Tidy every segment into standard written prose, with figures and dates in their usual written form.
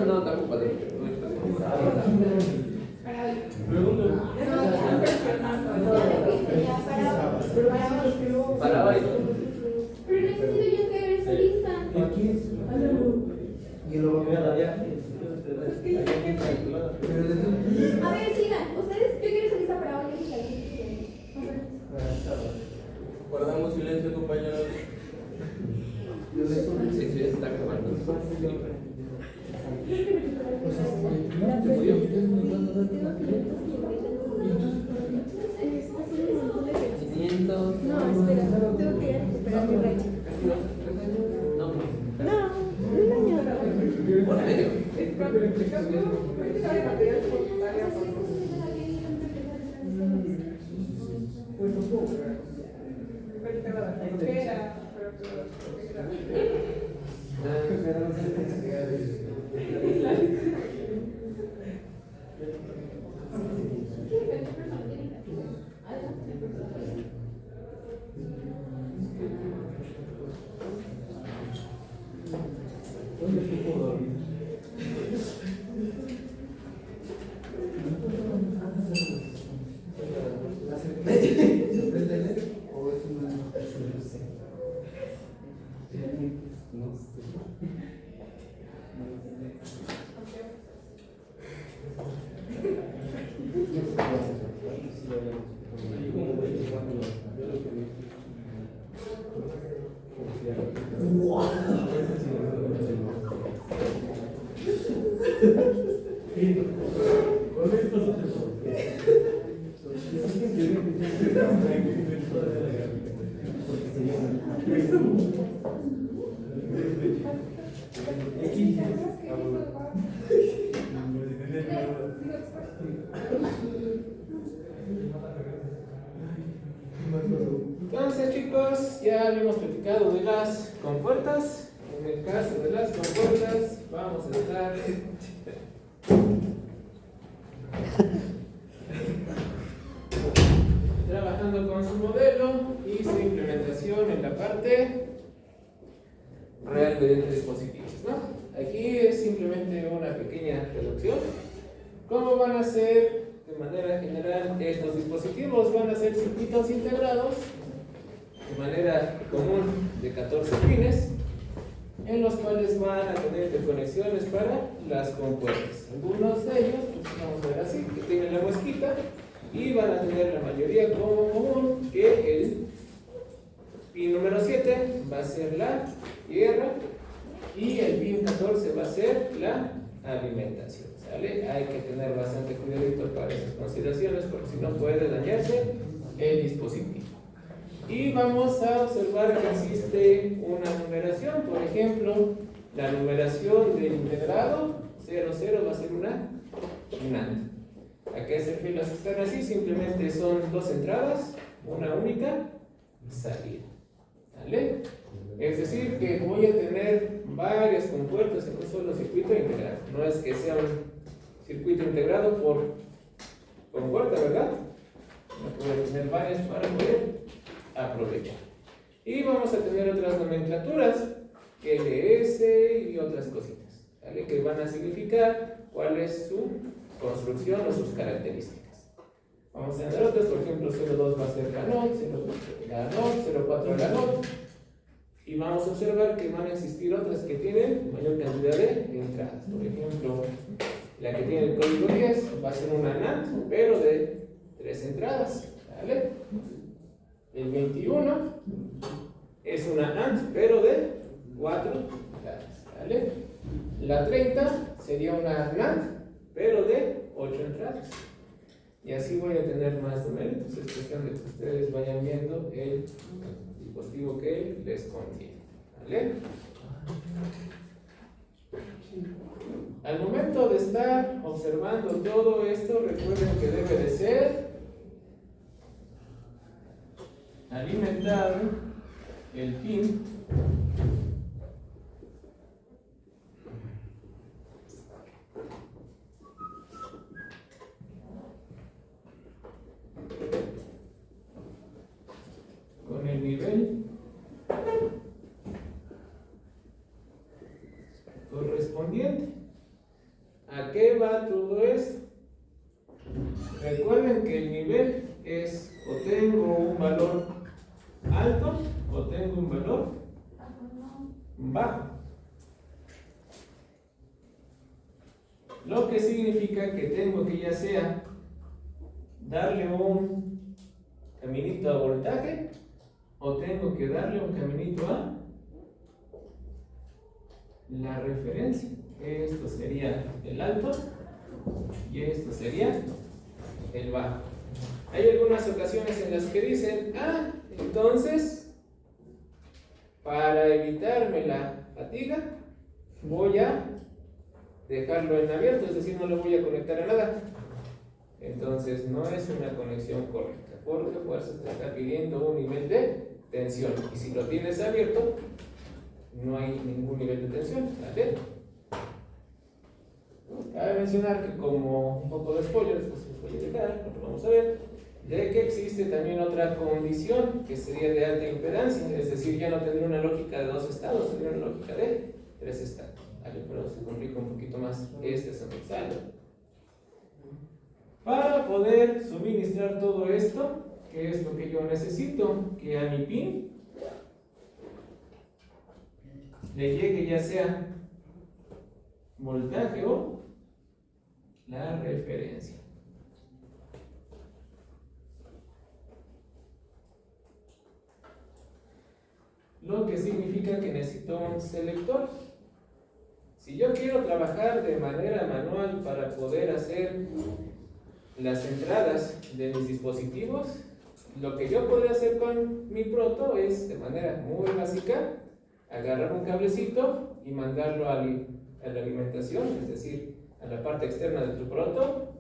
no, está ocupado. Para hoy. Pero necesito yo entregar esa lista. Y lo voy a dar ya. A ver, sigan. Ustedes, yo quiero esa lista para hoy. Guardamos silencio, compañeros. Sí, está grabando. No, espera, tengo que recuperar mi racha. No, No, un año. por medio. Entonces, chicos, ya habíamos platicado de las compuertas. En el caso de las compuertas, vamos a estar trabajando con su modelo y su implementación en la parte real de dispositivos, ¿no? Aquí es simplemente una pequeña reducción. ¿Cómo van a ser de manera general estos dispositivos? Van a ser circuitos integrados de manera común de 14 pines, en los cuales van a tener interconexiones para las compuertas. Algunos de ellos, pues vamos a ver así, que tienen la muesquita y van a tener la mayoría como común que el pin número 7 va a ser la tierra y el pin 14 va a ser la alimentación. ¿Sale? Hay que tener bastante cuidadito para esas consideraciones porque si no puede dañarse el dispositivo. Y vamos a observar que existe una numeración. Por ejemplo, la numeración del integrado 00 va a ser una NAND. ¿A qué se refiere las que están así? Simplemente son dos entradas, una única salida. ¿Vale? Es decir, que voy a tener varias compuertas en un solo circuito integrado. No es que sea un circuito integrado por compuerta, ¿verdad? Voy a tener varias para poder aprovechar. Y vamos a tener otras nomenclaturas, LS y otras cositas, ¿vale? Que van a significar cuál es su construcción o sus características. Vamos a tener otras, por ejemplo, 02 va a ser la NOT, 04 la NOT. Y vamos a observar que van a existir otras que tienen mayor cantidad de entradas. Por ejemplo, la que tiene el código 10 va a ser una NAND, pero de 3 entradas. ¿Vale? El 21 es una AND, pero de 4 entradas. ¿Vale? La 30 sería una NAND, pero de 8 entradas. Y así voy a tener más numeritos. Es cuestión de que ustedes vayan viendo el dispositivo que les conviene. ¿Vale? Al momento de estar observando todo esto, recuerden que debe de ser alimentar el pin con el nivel correspondiente. ¿A qué va todo esto? Recuerden que el nivel es o tengo un valor alto o tengo un valor bajo. Lo que significa que tengo que ya sea darle un caminito a voltaje o tengo que darle un caminito a la referencia. Esto sería el alto y esto sería el bajo. Hay algunas ocasiones en las que dicen, entonces, para evitarme la fatiga, voy a dejarlo en abierto, es decir, no lo voy a conectar a nada. Entonces, no es una conexión correcta, porque fuerza te está pidiendo un nivel de tensión. Y si lo tienes abierto, no hay ningún nivel de tensión. ¿Vale? Cabe mencionar que, como un poco de spoiler, después se los voy a dejar, porque vamos a ver, de que existe también otra condición que sería de alta impedancia, es decir, ya no tendría una lógica de 2 estados, tendría una lógica de 3 estados. ¿Vale? Pero se complica un poquito más este examen. Para poder suministrar todo esto, ¿qué es lo que yo necesito? Que a mi pin le llegue ya sea voltaje o la referencia. Lo que significa que necesito un selector. Si yo quiero trabajar de manera manual para poder hacer las entradas de mis dispositivos, lo que yo podría hacer con mi proto es, de manera muy básica, agarrar un cablecito y mandarlo a la alimentación, es decir, a la parte externa de tu proto,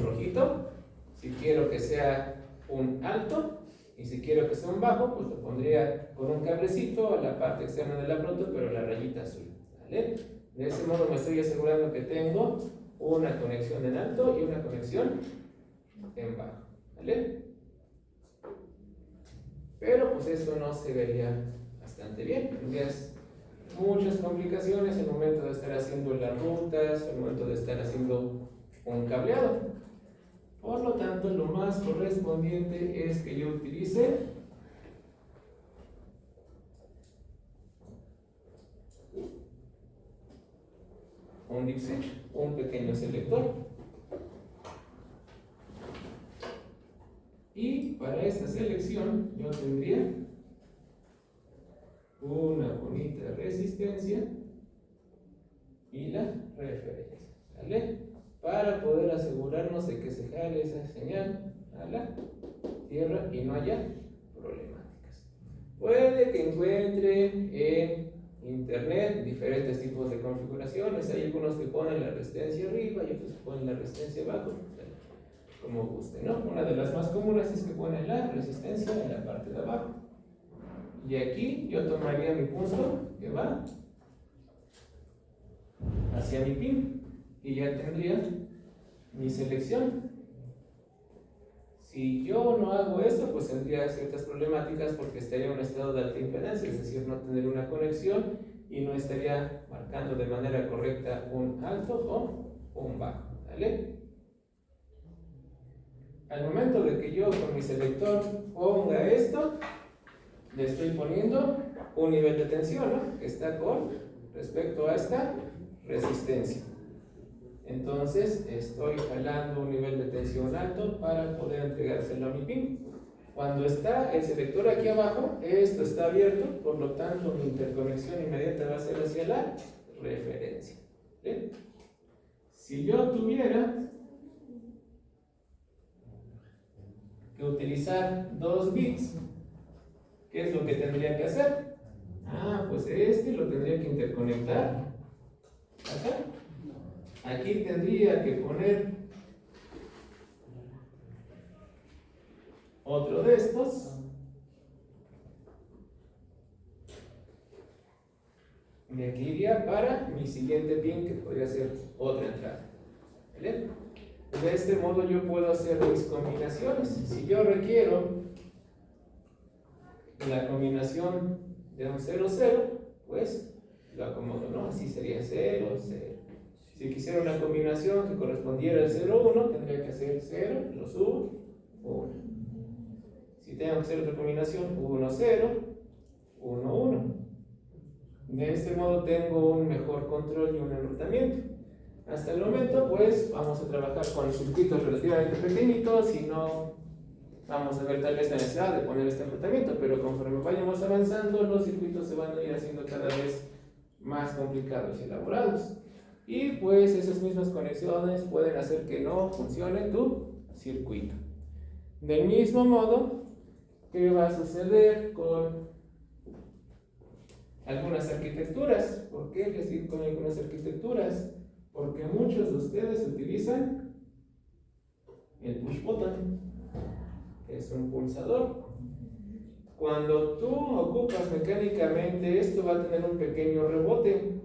rojito. Si quiero que sea un alto y si quiero que sea un bajo, pues lo pondría con un cablecito a la parte externa de la proto, pero la rayita azul. ¿Vale? De ese modo me estoy asegurando que tengo una conexión en alto y una conexión en bajo. ¿Vale? Pero pues eso no se vería bastante bien. Tendrías muchas complicaciones en el momento de estar haciendo las rutas, en el momento de estar haciendo un cableado. Por lo tanto, lo más correspondiente es que yo utilice un dip switch, un pequeño selector. Y para esta selección yo tendría una bonita resistencia y la referencia, ¿vale? Para poder asegurarnos de que se jale esa señal a la tierra y no haya problemáticas. Puede que encuentre en internet diferentes tipos de configuraciones. Hay algunos que ponen la resistencia arriba y otros que ponen la resistencia abajo, como guste, ¿no? Una de las más comunes es que ponen la resistencia en la parte de abajo. Y aquí yo tomaría mi punto que va hacia mi pin y ya tendría mi selección. Si yo no hago esto, pues tendría ciertas problemáticas porque estaría en un estado de alta impedancia, es decir, no tendría una conexión y no estaría marcando de manera correcta un alto o un bajo. ¿Vale? Al momento de que yo con mi selector ponga esto, le estoy poniendo un nivel de tensión, ¿no? Que está con respecto a esta resistencia. Entonces estoy jalando un nivel de tensión alto para poder entregárselo a mi pin. Cuando está el selector aquí abajo, esto está abierto, por lo tanto mi interconexión inmediata va a ser hacia la referencia. ¿Bien? Si yo tuviera que utilizar 2 bits, ¿qué es lo que tendría que hacer? Pues este lo tendría que interconectar acá. Aquí tendría que poner otro de estos. Y aquí iría para mi siguiente pin, que podría ser otra entrada. ¿Vale? De este modo yo puedo hacer mis combinaciones. Si yo requiero la combinación de un 0, 0, pues lo acomodo, ¿no? Así sería 0, 0. Si quisiera una combinación que correspondiera al 0, 1, tendría que hacer 0, lo subo, 1. Si tengo que hacer otra combinación, 1, 0, 1, 1. De este modo tengo un mejor control y un enrutamiento. Hasta el momento, pues, vamos a trabajar con circuitos relativamente pequeñitos y no vamos a ver tal vez la necesidad de poner este enrutamiento, pero conforme vayamos avanzando, los circuitos se van a ir haciendo cada vez más complicados y elaborados. Y pues esas mismas conexiones pueden hacer que no funcione tu circuito. Del mismo modo, ¿qué va a suceder con algunas arquitecturas? ¿Por qué les digo con algunas arquitecturas? Porque muchos de ustedes utilizan el push button, que es un pulsador. Cuando tú ocupas mecánicamente esto, va a tener un pequeño rebote.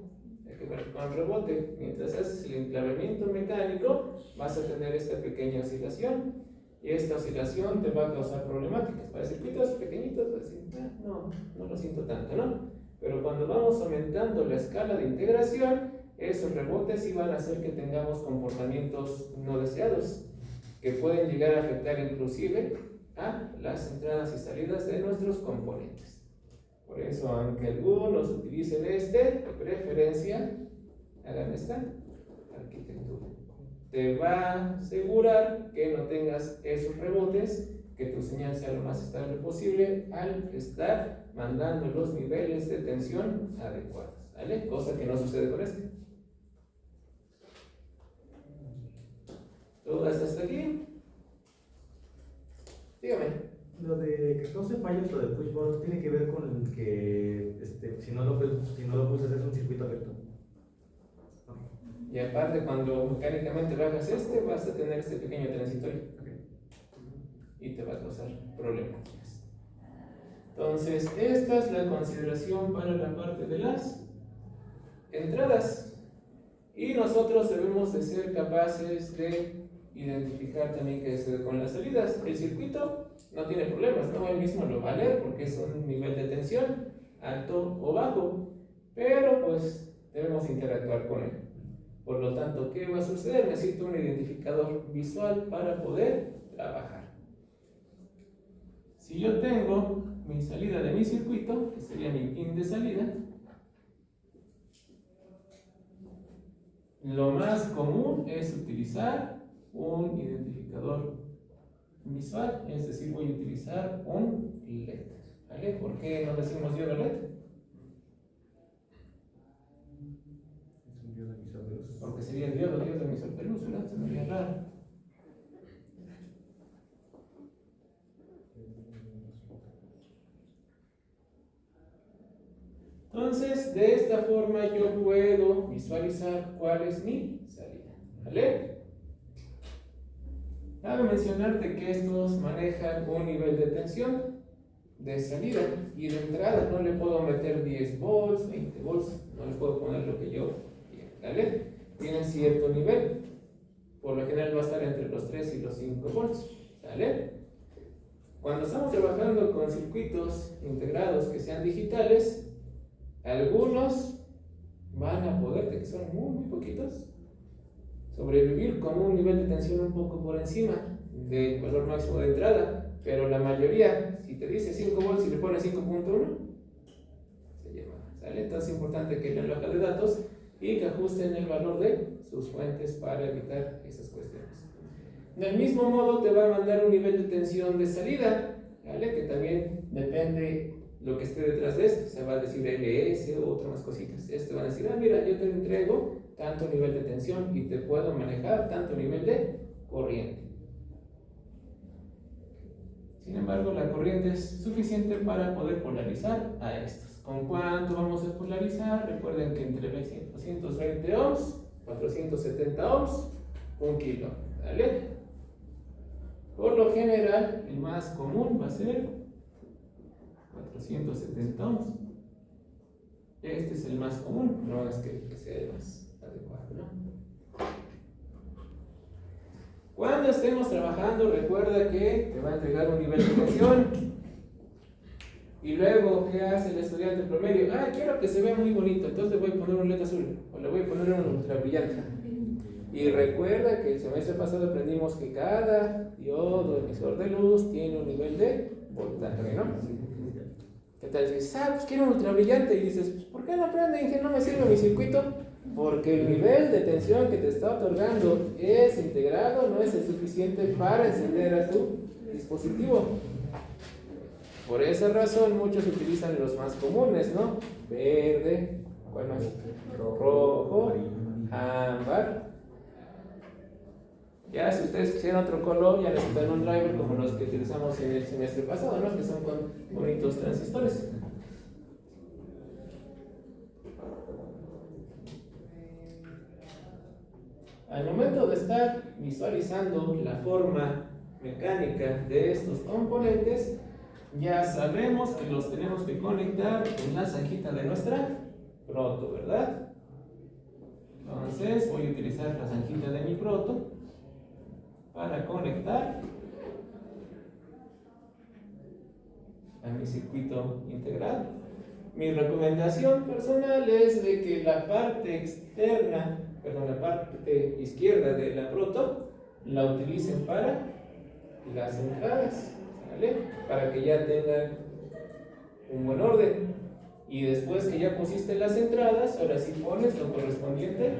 Hay que ver con rebote. Mientras haces el enclavamiento mecánico, vas a tener esta pequeña oscilación. Y esta oscilación te va a causar problemáticas. Para circuitos pequeñitos, vas a decir, no lo siento tanto, ¿no? Pero cuando vamos aumentando la escala de integración, esos rebotes sí van a hacer que tengamos comportamientos no deseados, que pueden llegar a afectar inclusive a las entradas y salidas de nuestros componentes. Por eso, aunque algunos utilicen de preferencia, hagan esta arquitectura. Te va a asegurar que no tengas esos rebotes, que tu señal sea lo más estable posible al estar mandando los niveles de tensión adecuados, ¿vale? Cosa que no sucede con este. ¿Todas hasta aquí? Dígame. Lo de que cause fallos, lo de push button, tiene que ver con el que si no lo pulsas es un circuito abierto. Y aparte, cuando mecánicamente bajas vas a tener este pequeño transitorio. Y te va a causar problemáticas. Entonces, esta es la consideración para la parte de las entradas. Y nosotros debemos de ser capaces de identificar también qué sucede con las salidas. El circuito no tiene problemas, ¿no? Él mismo lo va a leer porque es un nivel de tensión alto o bajo, pero pues debemos interactuar con él. Por lo tanto, ¿qué va a suceder? Necesito un identificador visual para poder trabajar. Si yo tengo mi salida de mi circuito, que sería mi pin de salida, lo más común es utilizar un identificador visual, es decir, voy a utilizar un LED. ¿Vale? ¿Por qué no decimos diodo LED? Es un diodo emisor de luz. Porque sería diodo emisor de luz, ¿verdad? Se me haría raro. Entonces, de esta forma yo puedo visualizar cuál es mi salida. ¿Vale? Cabe mencionarte que estos manejan un nivel de tensión de salida y de entrada. No le puedo meter 10 volts, 20 volts, no le puedo poner lo que yo quiera. ¿Vale? Tienen cierto nivel. Por lo general va a estar entre los 3 y los 5 volts. ¿Vale? Cuando estamos trabajando con circuitos integrados que sean digitales, algunos van a poder, que son muy poquitos, sobrevivir con un nivel de tensión un poco por encima del valor máximo de entrada, pero la mayoría, si te dice 5 volts y le pones 5.1, se lleva, ¿sale? Entonces es importante que lean la hoja de datos y que ajusten el valor de sus fuentes para evitar esas cuestiones. Del mismo modo te va a mandar un nivel de tensión de salida, ¿vale? Que también depende lo que esté detrás de esto. Se va a decir LS o otras más cositas. Esto van a decir, mira, yo te entrego tanto nivel de tensión y te puedo manejar tanto nivel de corriente. Sin embargo, la corriente es suficiente para poder polarizar a estos. ¿Con cuánto vamos a polarizar? Recuerden que entre 220 ohms, 470 ohms, 1 kilo. ¿Vale? Por lo general, el más común va a ser 470 ohms. Este es el más común, no es que sea el más adecuado, ¿no? Cuando estemos trabajando, recuerda que te va a entregar un nivel de tensión. Y luego, ¿qué hace el estudiante promedio? Ah, quiero que se vea muy bonito, entonces le voy a poner un LED azul o le voy a poner un ultra brillante. Y recuerda que el semestre pasado aprendimos que cada diodo emisor de luz tiene un nivel de voltaje, ¿no? ¿Qué tal si dices, pues quiero un ultra brillante? Y dices, pues, ¿por qué no aprenden que no me sirve mi circuito? Porque el nivel de tensión que te está otorgando es integrado, no es el suficiente para encender a tu dispositivo. Por esa razón muchos utilizan los más comunes, ¿no? Verde, ¿cuál más? Rojo, ámbar. Ya si ustedes quisieran otro color, ya necesitan un driver como los que utilizamos en el semestre pasado, ¿no? Que son con bonitos transistores. Al momento de estar visualizando la forma mecánica de estos componentes, ya sabemos que los tenemos que conectar en la zanjita de nuestra proto, ¿verdad? Entonces voy a utilizar la zanjita de mi proto para conectar a mi circuito integrado. Mi recomendación personal es de que la parte externa, la parte izquierda de la proto la utilicen para las entradas, ¿vale? Para que ya tengan un buen orden. Y después que ya pusiste las entradas, ahora sí pones lo correspondiente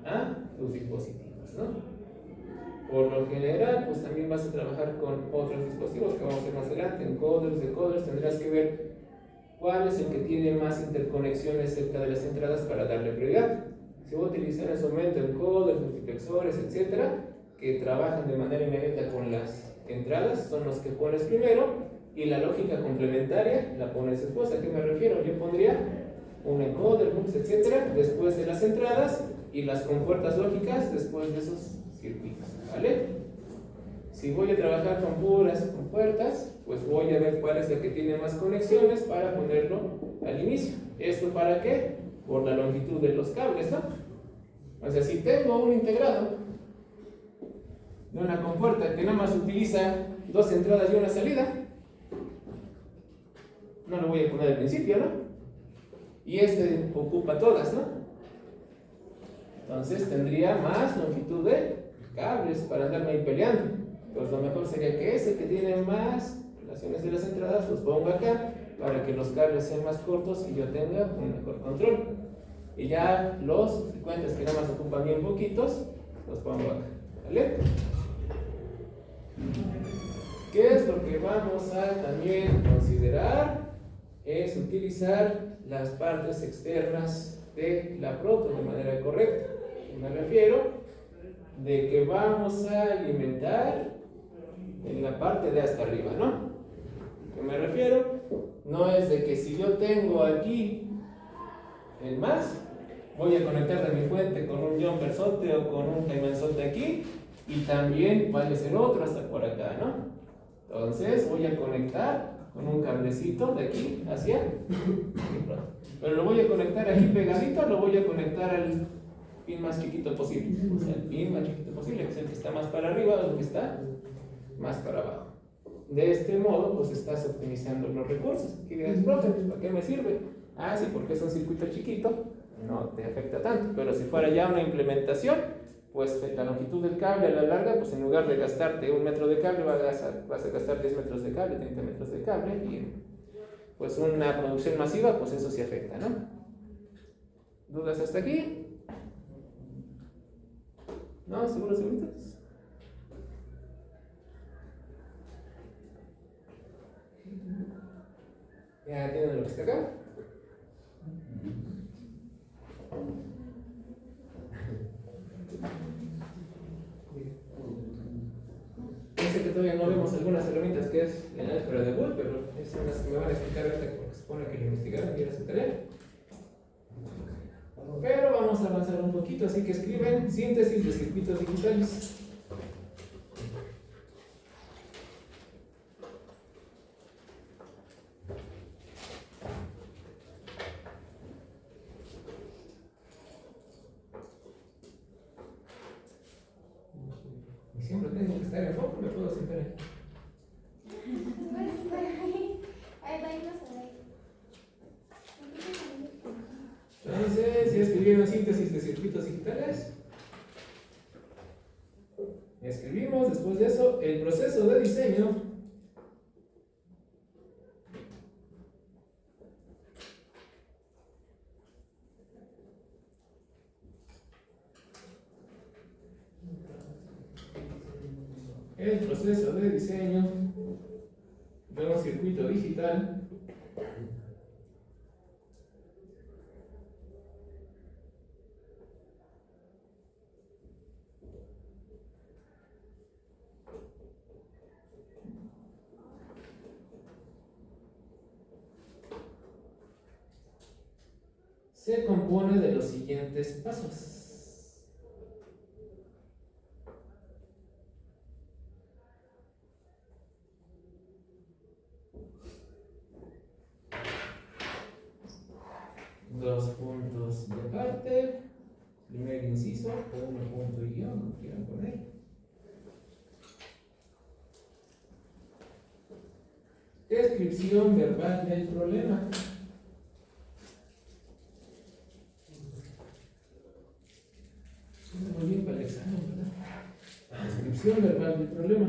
a tus dispositivos, ¿no? Por lo general, pues también vas a trabajar con otros dispositivos que vamos a ver más adelante, encoders, decoders, tendrás que ver cuál es el que tiene más interconexiones cerca de las entradas para darle prioridad. Si voy a utilizar en su momento encoders, multiplexores, etcétera, que trabajan de manera inmediata con las entradas, son los que pones primero, y la lógica complementaria la pones después. ¿A qué me refiero? Yo pondría un encoder, mux, etcétera, después de las entradas, y las compuertas lógicas después de esos circuitos, ¿vale? Si voy a trabajar con puras compuertas, pues voy a ver cuál es la que tiene más conexiones para ponerlo al inicio. ¿Esto para qué? Por la longitud de los cables, ¿no? O sea, si tengo un integrado de una compuerta que nada más utiliza dos entradas y una salida, no lo voy a poner al principio, ¿no? Y este ocupa todas, ¿no? Entonces tendría más longitud de cables para andarme ahí peleando. Pues lo mejor sería que ese que tiene más relaciones de las entradas los ponga acá para que los cables sean más cortos y yo tenga un mejor control. Y ya los frecuentes que nada más ocupan bien poquitos, los pongo acá, ¿vale? ¿Qué es lo que vamos a también considerar? Es utilizar las partes externas de la proto de manera correcta. Me refiero de que vamos a alimentar en la parte de hasta arriba, ¿no? ¿A qué me refiero? No es de que si yo tengo aquí el más, voy a conectar de mi fuente con un jumperzote o con un caimanzote aquí y también vaya a ser otro hasta por acá, ¿no? Entonces voy a conectar con un cablecito de aquí hacia pero lo voy a conectar aquí pegadito, lo voy a conectar al pin más chiquito posible, o sea, el pin más chiquito posible, que es el que está más para arriba o el que está más para abajo. De este modo, pues estás optimizando los recursos. ¿Qué dices, profe? ¿Para qué me sirve? Ah, sí, porque es un circuito chiquito, no te afecta tanto, pero si fuera ya una implementación, pues la longitud del cable a la larga, pues en lugar de gastarte 1 metro de cable, vas a gastar 10 metros de cable, 30 metros de cable, y pues una producción masiva, pues eso sí afecta, ¿no? ¿Dudas hasta aquí? ¿No? ¿Seguros, seguritos? ¿Ya tienen lo que está acá? Sé que todavía no vemos algunas herramientas que es el álgebra de Boole, pero son las que me van a explicar ahorita porque se supone que lo investigaron y era su tarea. Pero vamos a avanzar un poquito, así que escriben síntesis de circuitos digitales. Y siempre tengo que estar en foco, me puedo sentar ahí. Pues, ahí va a ir a ver. circuitos digitales. Escribimos después de eso el proceso de diseño. El proceso de diseño de un circuito digital. Se compone de los siguientes pasos. Dos puntos de parte, primer inciso, uno punto y guión, como quieran poner. Descripción verbal del problema. Suena muy bien para el examen, ¿verdad? Descripción verbal del problema.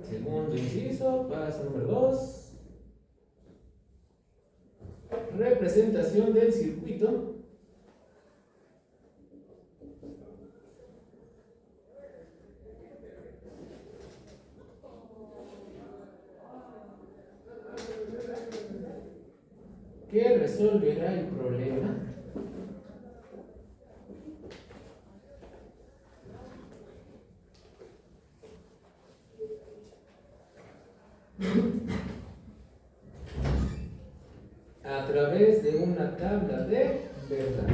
Segundo inciso, paso número 2. Representación del circuito. Que resolverá el problema. A través de una tabla de verdad.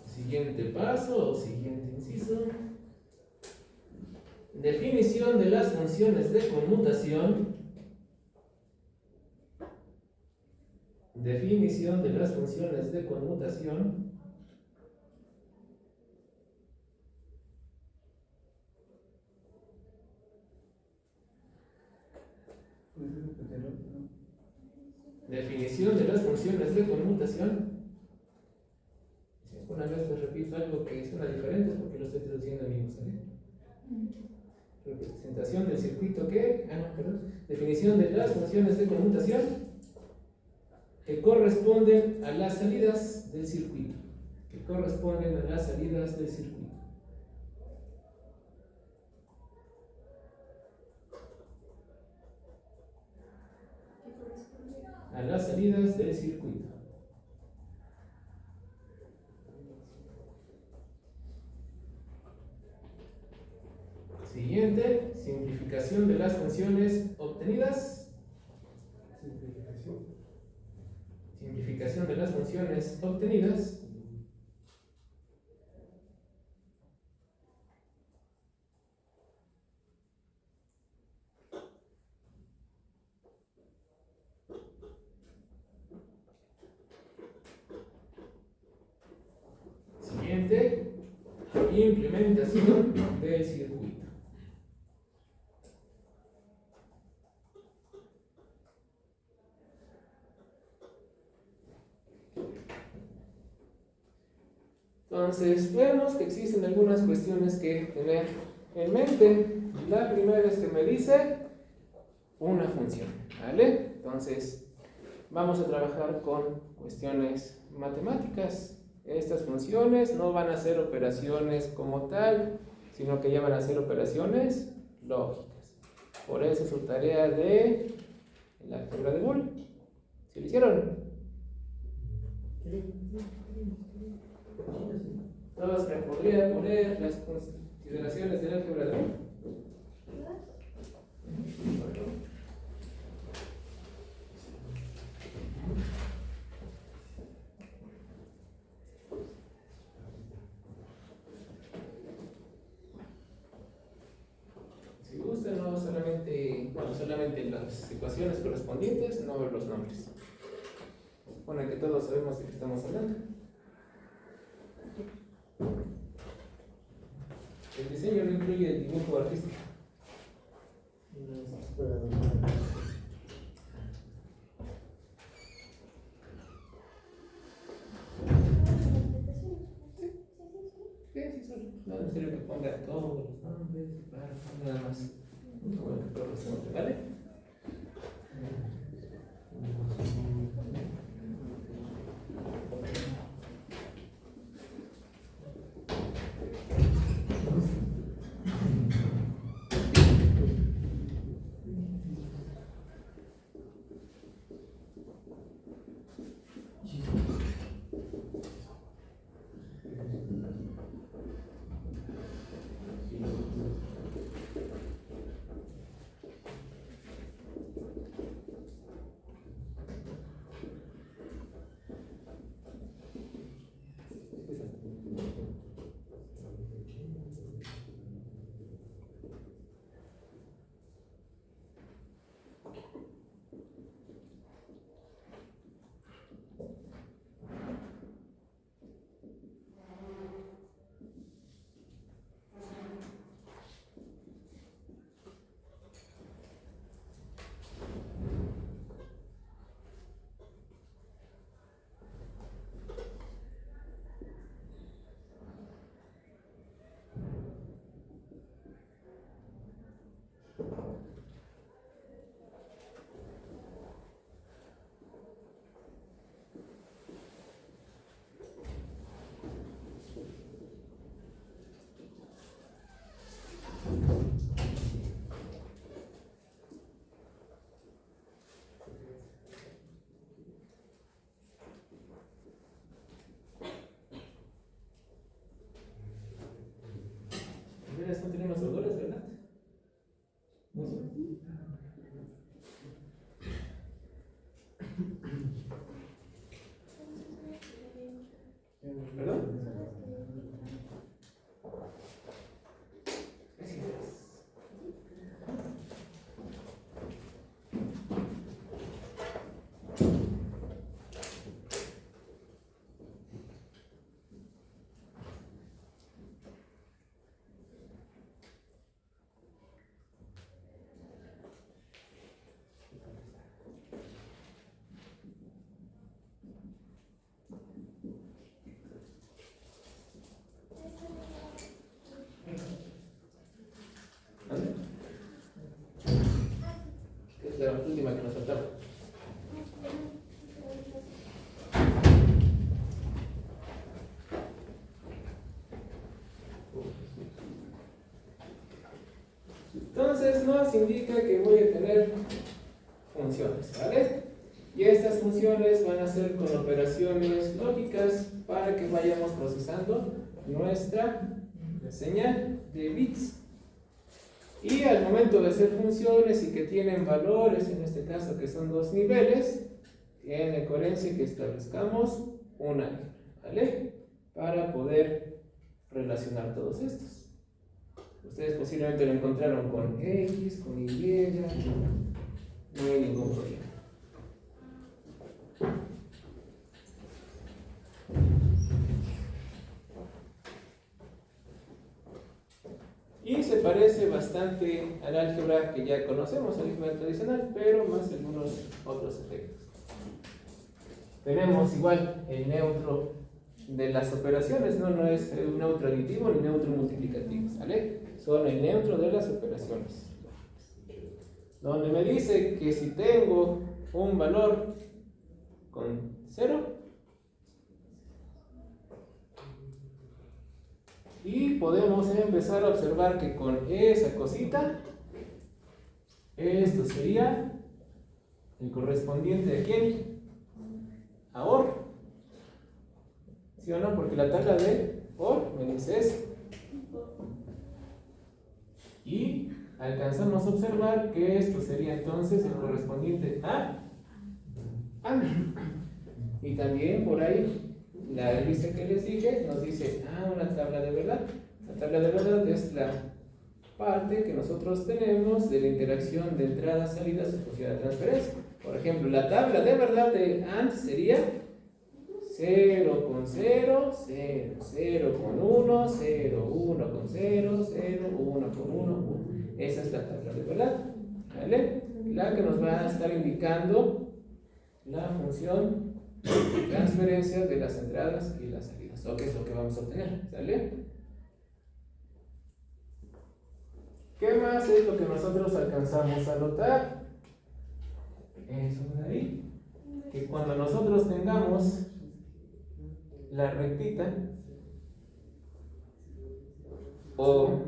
Siguiente paso o siguiente inciso. Definición de las funciones de conmutación. Definición de las funciones de conmutación. Definición de las funciones de conmutación. Una vez les repito algo que suena diferente es porque lo estoy traduciendo, amigos, ¿vale? Representación del circuito que... Definición de las funciones de conmutación que corresponden a las salidas del circuito. Que corresponden a las salidas del circuito. A las salidas del circuito. Siguiente, simplificación de las funciones obtenidas. Simplificación de las funciones obtenidas. Siguiente, implementación del circuito. Entonces, vemos que existen algunas cuestiones que tener en mente. La primera es que me dice una función, ¿vale? Entonces, vamos a trabajar con cuestiones matemáticas. Estas funciones no van a ser operaciones como tal, sino que ya van a ser operaciones lógicas. Por eso su tarea de la álgebra de Boole. ¿Sí lo hicieron? Todos me podrían poner las consideraciones del álgebra de Boole. solamente las ecuaciones correspondientes, no los nombres. Bueno, que todos sabemos de qué estamos hablando. El diseño no incluye el dibujo artístico. No es necesario que ponga todos los nombres, nada más. Bueno, que todos los nombres, ¿vale? No tienen los olores, ¿verdad? No sé. ¿Perdón? La última que nos faltaba. Entonces nos indica que voy a tener funciones, ¿vale? Y estas funciones van a ser con operaciones lógicas para que vayamos procesando nuestra señal de bits. Y al momento de hacer funciones y que tienen valores, en este caso que son 2 niveles, tiene coherencia que establezcamos un álgebra, ¿vale? Para poder relacionar todos estos. Ustedes posiblemente lo encontraron con X, con Y, no hay ningún problema. Y se parece bastante al álgebra que ya conocemos, al álgebra tradicional, pero más algunos otros efectos. Tenemos igual el neutro de las operaciones, no es un neutro aditivo ni neutro multiplicativo, ¿vale? Son el neutro de las operaciones. Donde me dice que si tengo un valor con 0, y podemos empezar a observar que con esa cosita, esto sería el correspondiente a quién, a OR, ¿sí o no? Porque la tabla de OR me dice eso. Y alcanzamos a observar que esto sería entonces el correspondiente a y también por ahí la lista que les dije nos dice, una tabla de verdad. La tabla de verdad es la parte que nosotros tenemos de la interacción de entradas, salidas y función de transferencia. Por ejemplo, la tabla de verdad de AND sería 0 con 0, 0, 0 con 1, 0, 1 con 0, 0, 1 con 1, 1. Esa es la tabla de verdad, ¿vale? La que nos va a estar indicando la función de transferencia de las entradas y las salidas, o qué es lo que vamos a obtener, ¿sale? ¿Qué más es lo que nosotros alcanzamos a notar? Eso de ahí, que cuando nosotros tengamos la rectita o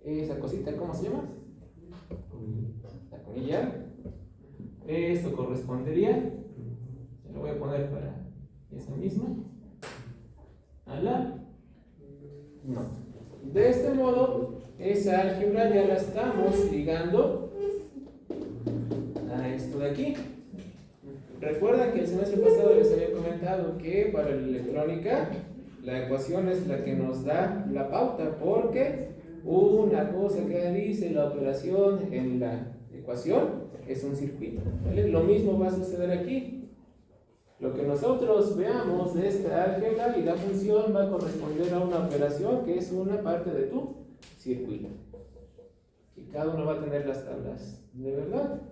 esa cosita, ¿cómo se llama? La comilla. Esto correspondería, se lo voy a poner para esa misma, a la no. De este modo, esa álgebra ya la estamos ligando a esto de aquí. Recuerdan que el semestre pasado les había comentado que para la electrónica la ecuación es la que nos da la pauta, porque una cosa que dice la operación en la ecuación es un circuito, ¿vale? Lo mismo va a suceder aquí. Lo que nosotros veamos de esta álgebra y la función va a corresponder a una operación que es una parte de tu circuito. Y cada uno va a tener las tablas de verdad.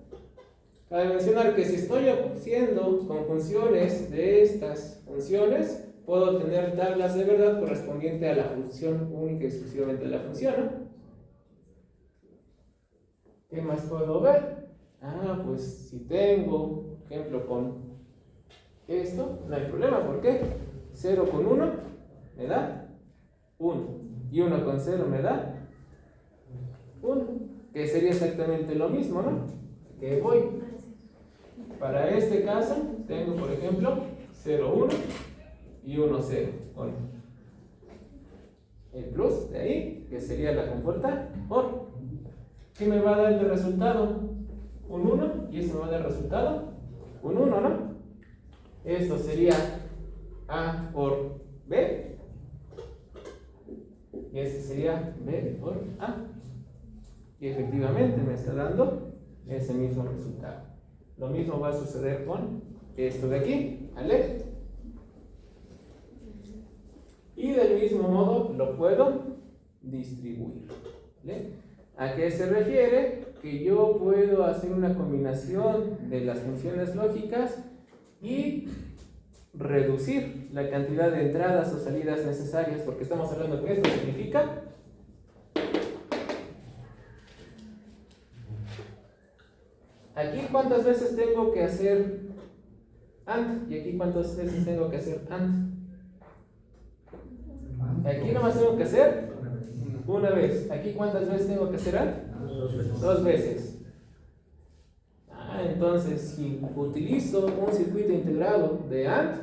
Cabe mencionar que si estoy haciendo con funciones de estas funciones, puedo tener tablas de verdad correspondiente a la función única y exclusivamente de la función, ¿no? ¿Qué más puedo ver? Pues si tengo, por ejemplo, con esto, no hay problema. ¿Por qué? 0 con 1 me da 1. Y 1 con 0 me da 1. Que sería exactamente lo mismo, ¿no? Que voy. Para este caso, tengo, por ejemplo, 0, 1 y 1, 0. Con el plus de ahí, que sería la compuerta por. ¿Qué me va a dar de resultado? Un 1, y eso me va a dar resultado un 1, ¿no? Esto sería A por B, y este sería B por A, y efectivamente me está dando ese mismo resultado. Lo mismo va a suceder con esto de aquí, ¿vale? Y del mismo modo lo puedo distribuir, ¿vale? ¿A qué se refiere? Que yo puedo hacer una combinación de las funciones lógicas y reducir la cantidad de entradas o salidas necesarias, porque estamos hablando que esto significa aquí cuántas veces tengo que hacer AND y aquí cuántas veces tengo que hacer AND. Aquí nomás tengo que hacer una vez. Aquí cuántas veces tengo que hacer AND? 2 veces. Entonces si utilizo un circuito integrado de AND,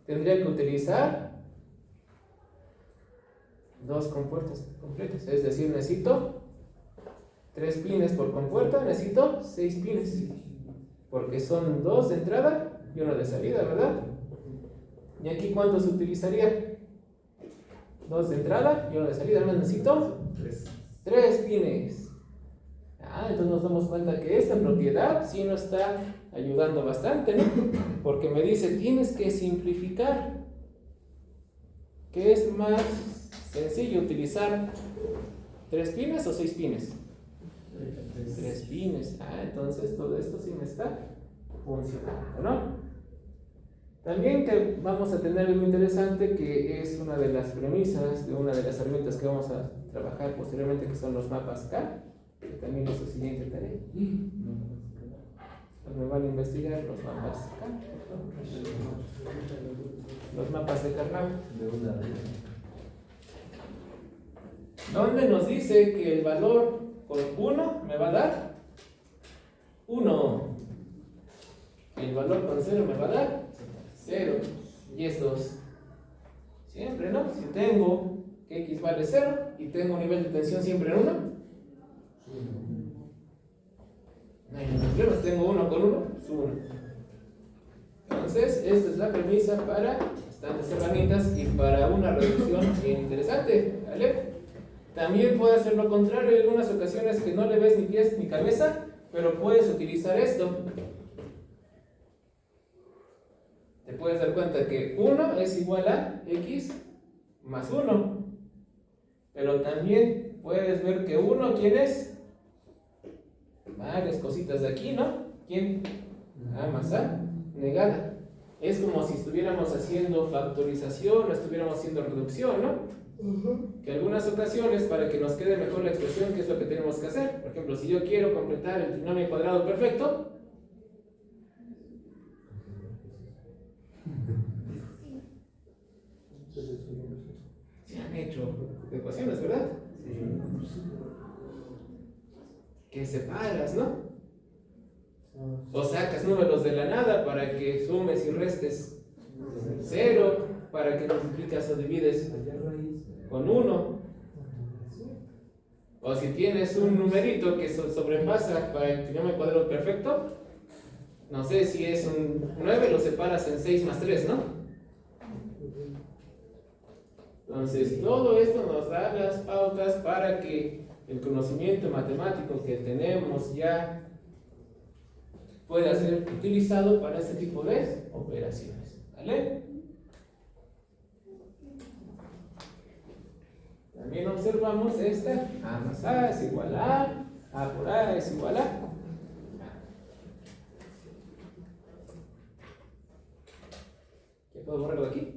tendría que utilizar 2 compuertas completas, es decir, necesito 3 pines por compuerta, necesito 6 pines, porque son 2 de entrada y 1 de salida, ¿verdad? ¿Y aquí cuántos utilizaría? 2 de entrada y 1 de salida, no necesito 3 pines. Entonces nos damos cuenta que esta propiedad sí nos está ayudando bastante, ¿no? Porque me dice, tienes que simplificar. ¿Qué es más sencillo utilizar? ¿3 pines o 6 pines? 3 pines. Entonces todo esto sí me está funcionando, ¿no? También que vamos a tener algo interesante, que es una de las premisas de una de las herramientas que vamos a trabajar posteriormente, que son los mapas K, que también es su siguiente tarea. Me van a investigar los mapas K, los mapas de Karnaugh, donde nos dice que el valor con 1 me va a dar 1, el valor con 0 me va a dar 0, y estos siempre, ¿no? Si tengo que x vale 0 y tengo un nivel de tensión siempre en 1, no hay ningún problema. Tengo 1 con 1, es 1. Entonces, esta es la premisa para bastantes herramientas y para una reducción interesante, ¿vale? También puede hacer lo contrario. Hay algunas ocasiones que no le ves ni pies ni cabeza, pero puedes utilizar esto. Te puedes dar cuenta que 1 es igual a x más 1. Pero también puedes ver que 1, ¿quién es? Varias cositas de aquí, ¿no? ¿Quién? A más A, negada. Es como si estuviéramos haciendo factorización o estuviéramos haciendo reducción, ¿no? Que algunas ocasiones, para que nos quede mejor la expresión, ¿qué es lo que tenemos que hacer? Por ejemplo, si yo quiero completar el trinomio cuadrado perfecto, se han hecho ecuaciones, ¿verdad? Que separas, ¿no? O sacas números de la nada para que sumes y restes 0, para que multiplicas o divides con 1. O si tienes un numerito que sobrepasa para el trinomio cuadrado perfecto, no sé si es un 9, lo separas en 6 más 3, ¿no? Entonces, todo esto nos da las pautas para que el conocimiento matemático que tenemos ya pueda ser utilizado para este tipo de operaciones. ¿Vale? También observamos esta: A más A es igual A por A es igual a. ¿Qué puedo borrar de aquí?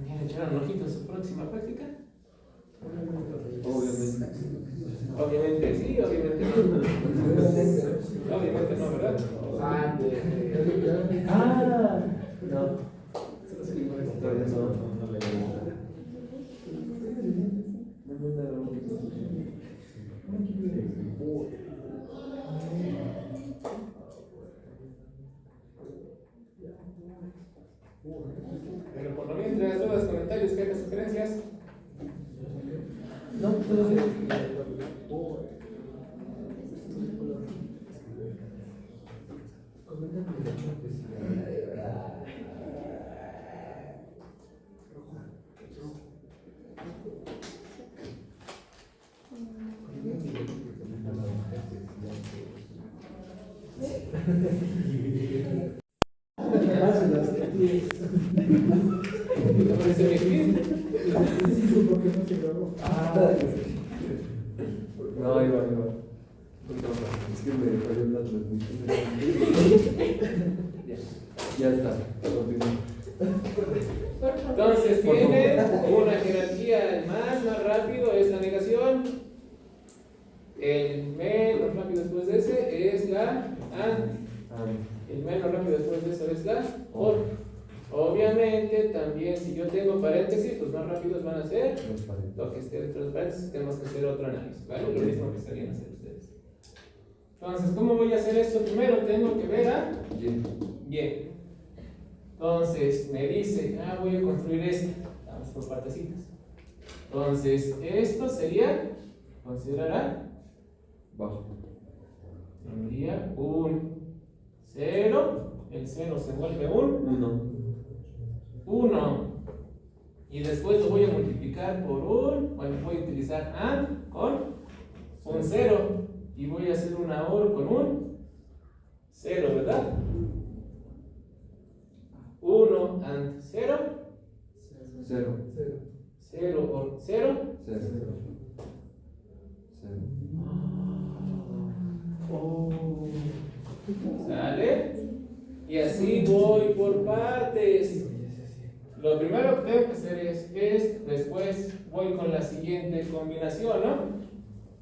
¿Ya le echaron un ojito en su próxima práctica? Obviamente sí, obviamente no. Obviamente no, ¿verdad? No. Todavía no leemos. Pero por lo mientras, dudas, comentarios, quejas, sugerencias. No, todo bien. ¿Te parece bien? No, ahí va. Es que me falló la transmisión. Ya está. Entonces tiene una jerarquía. El más rápido es la negación. El menos rápido después de ese es la AND. El menos rápido después de eso es la OR. Obviamente también, si yo tengo paréntesis, los más rápidos van a ser lo que esté dentro de los paréntesis. Tenemos que hacer otro análisis, ¿vale? Lo mismo que estarían hacer ustedes. Entonces, ¿cómo voy a hacer esto? Primero tengo que ver a bien. Entonces me dice, voy a construir esto. Vamos por partecitas. Entonces, esto sería, considerará Bajo. tendría un 0, el 0 se vuelve un 1, y después lo voy a multiplicar por voy a utilizar AND con un 0, y voy a hacer una OR con un 0, ¿verdad? 1 AND 0, 0 OR 0. ¿Sale? Y así voy por partes. Lo primero que tengo que hacer es después voy con la siguiente combinación, ¿no?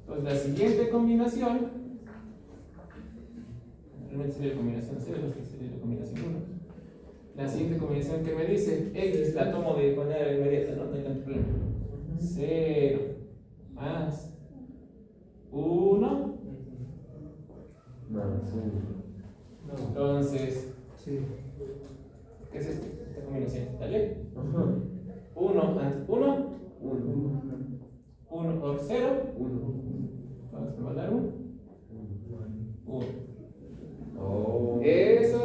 Pues la siguiente combinación, realmente sería la combinación 0, sería la combinación 1. La siguiente combinación que me dice, X la tomo de manera inmediata, no hay tanto problema. 0 más 1. Entonces, ¿qué es esto? Esta combinación, ¿vale? 1 and 1, 1 or 0, vamos a mandar 1. Eso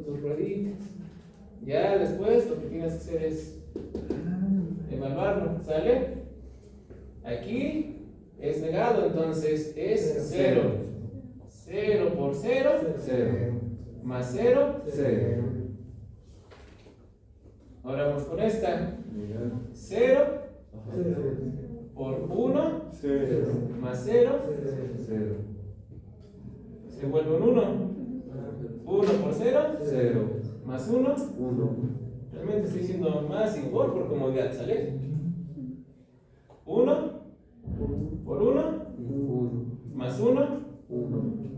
tus rueditas. Ya después lo que tienes que hacer es evaluarlo, ¿sale? Aquí es negado, entonces es 0. 0 por 0, 0. más 0, 0. ahora vamos con esta. Negado. 0 Ajá. por 1, 0. más 0, 0. se vuelve un 1. 1 por 0, 0. más 1. 1. Realmente estoy diciendo más y por comodidad, ¿sale? 1 por 1, 1. más 1, 1.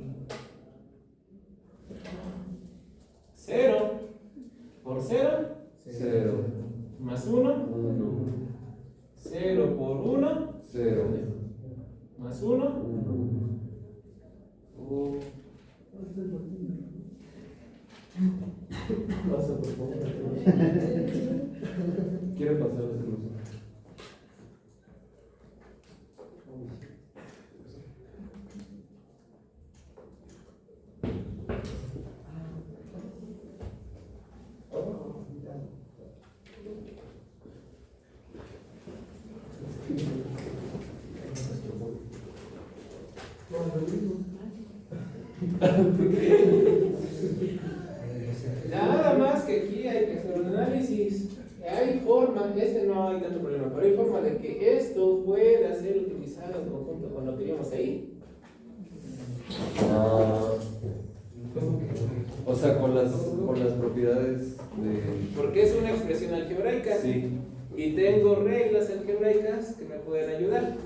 0 por 0, 0. más 1, 1. 0 por 1, 0. más 1. 1. Pasa, por favor. Quiero pasar a hacer uso. Nada más que aquí hay que hacer un análisis. Hay forma, no hay tanto problema, pero hay forma de que esto pueda ser utilizado en conjunto con lo que vimos ahí. O sea, con las propiedades de. Porque es una expresión algebraica. Sí. Y tengo reglas algebraicas que me pueden ayudar.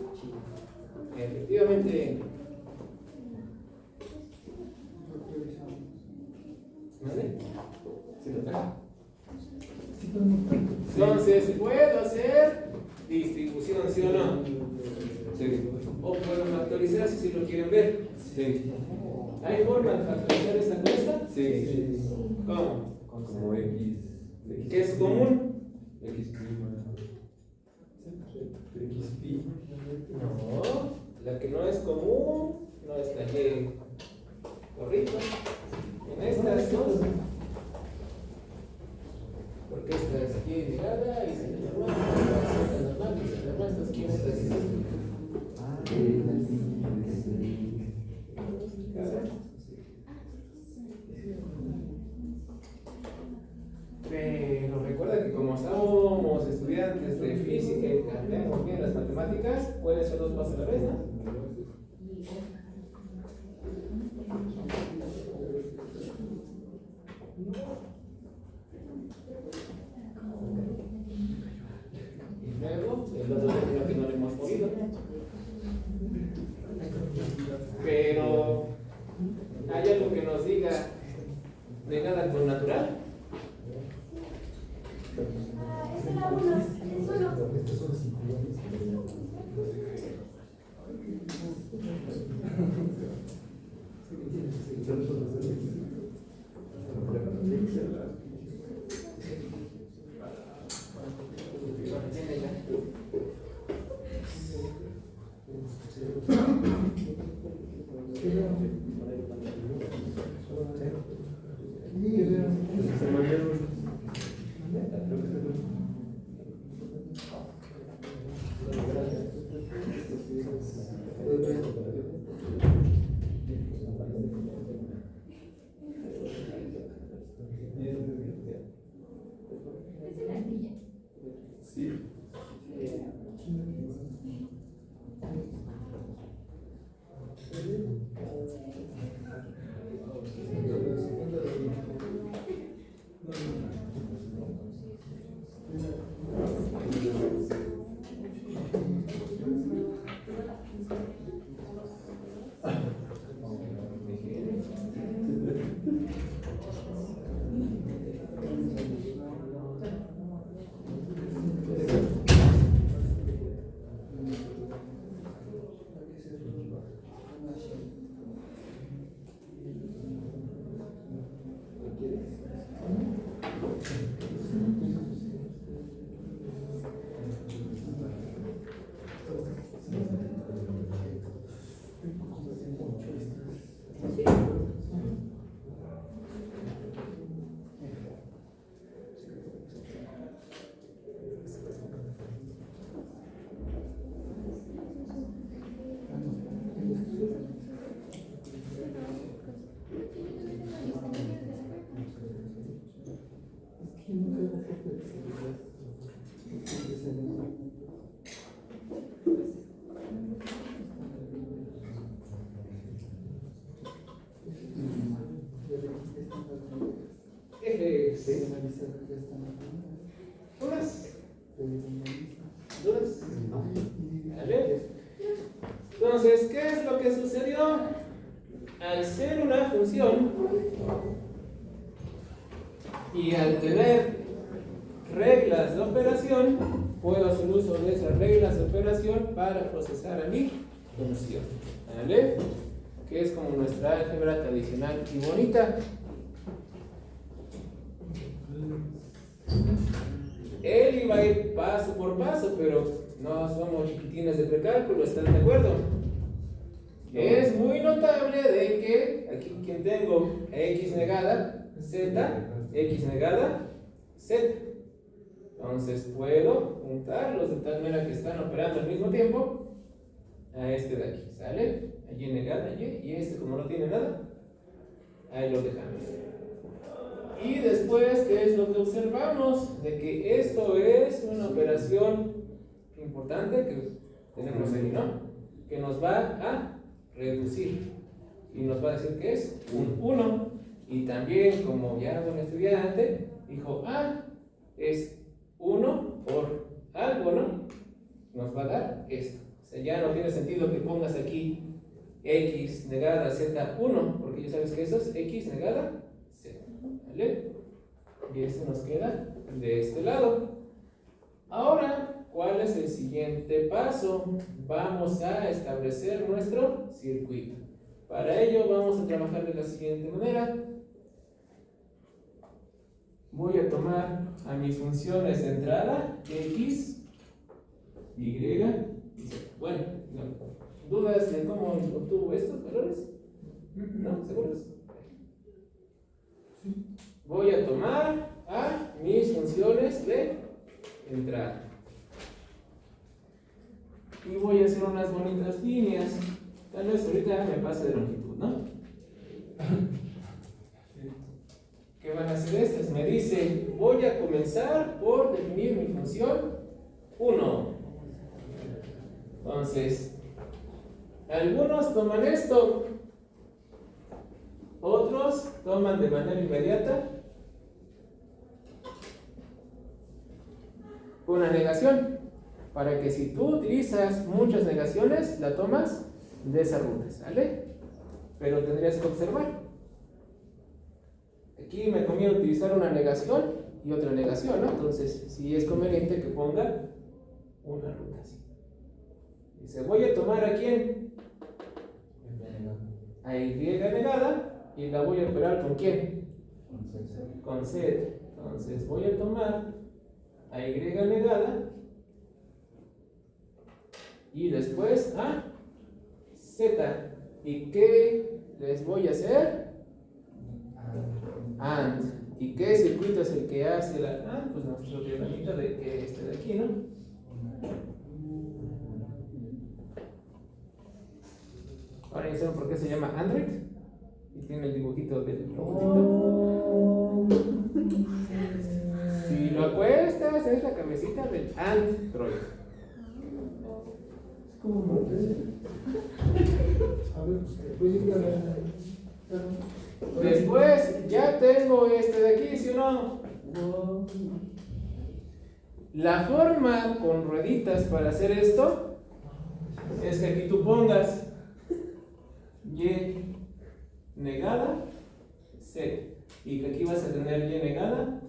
Efectivamente. ¿Vale? Entonces, ¿puedo hacer distribución, sí o no? Sí. O puedo factorizar si lo quieren ver. Sí. ¿Hay forma de factorizar esta cosa? Sí. ¿Cómo? Como X. ¿Qué es común? X prima. X pi. No, la que no es común no es la que corrijo. En estas dos, porque esta es aquí llegada y se le normal, y se normal, entonces ¿quién es la que sí? Pero recuerda que como somos estudiantes de física y entendemos bien las matemáticas, puede ser dos pasos a la vez, ¿no? Y luego, el otro término que no le hemos movido. Pero, ¿hay algo que nos diga negada con natural? Es la 1, es solo. Sí. ¿Dudas? ¿Dudas? ¿Vale? Entonces, ¿qué es lo que sucedió? Al ser una función y al tener reglas de operación, puedo hacer uso de esas reglas de operación para procesar a mi función. ¿Vale? Que es como nuestra álgebra tradicional y bonita. Él iba a ir paso por paso, pero no somos chiquitines de precálculo, ¿están de acuerdo? Es muy notable de que aquí quien tengo x negada, z, x negada, z. Entonces puedo juntarlos de tal manera que están operando al mismo tiempo a este de aquí, ¿sale? Y negada, y este como no tiene nada, ahí lo dejamos. Y después, ¿qué es lo que observamos? De que esto es una operación importante que tenemos ahí, ¿no? Que nos va a reducir y nos va a decir que es un 1. Y también, como ya un estudiante dijo, es 1 por algo, ¿no? Nos va a dar esto. O sea, ya no tiene sentido que pongas aquí x negada z 1, porque ya sabes que eso es x negada z, ¿vale? Y esto nos queda de este lado. Ahora, ¿cuál es el siguiente paso? Vamos a establecer nuestro circuito. Para ello vamos a trabajar de la siguiente manera. Voy a tomar a mis funciones de entrada x, y y z. Bueno, ¿dudas de cómo obtuvo estos valores? ¿No? ¿Seguros? Voy a tomar a mis funciones de entrada. Y voy a hacer unas bonitas líneas. Tal vez ahorita me pase de longitud, ¿no? ¿Qué van a hacer estas? Me dice, voy a comenzar por definir mi función 1. Entonces, algunos toman esto, otros toman de manera inmediata una negación, para que si tú utilizas muchas negaciones, la tomas de esa ruta, ¿sale? Pero tendrías que observar. Aquí me conviene utilizar una negación y otra negación, ¿no? Entonces, sí es conveniente que ponga una ruta así. Dice, voy a tomar a quién? A y negada, y la voy a operar con quién? Con z. Entonces voy a tomar a y negada y después a z. ¿Y qué les voy a hacer? AND. ¿Y qué circuito es el que hace la AND? Pues nuestro diagramita de que este de aquí, ¿no? Ahora ya saben por qué se llama Android y tiene el dibujito del robotito. Si lo acuestas, es la cabecita del Android. Después ya tengo este de aquí, ¿sí o no? La forma con rueditas para hacer esto es que aquí tú pongas y negada z, y que aquí vas a tener y negada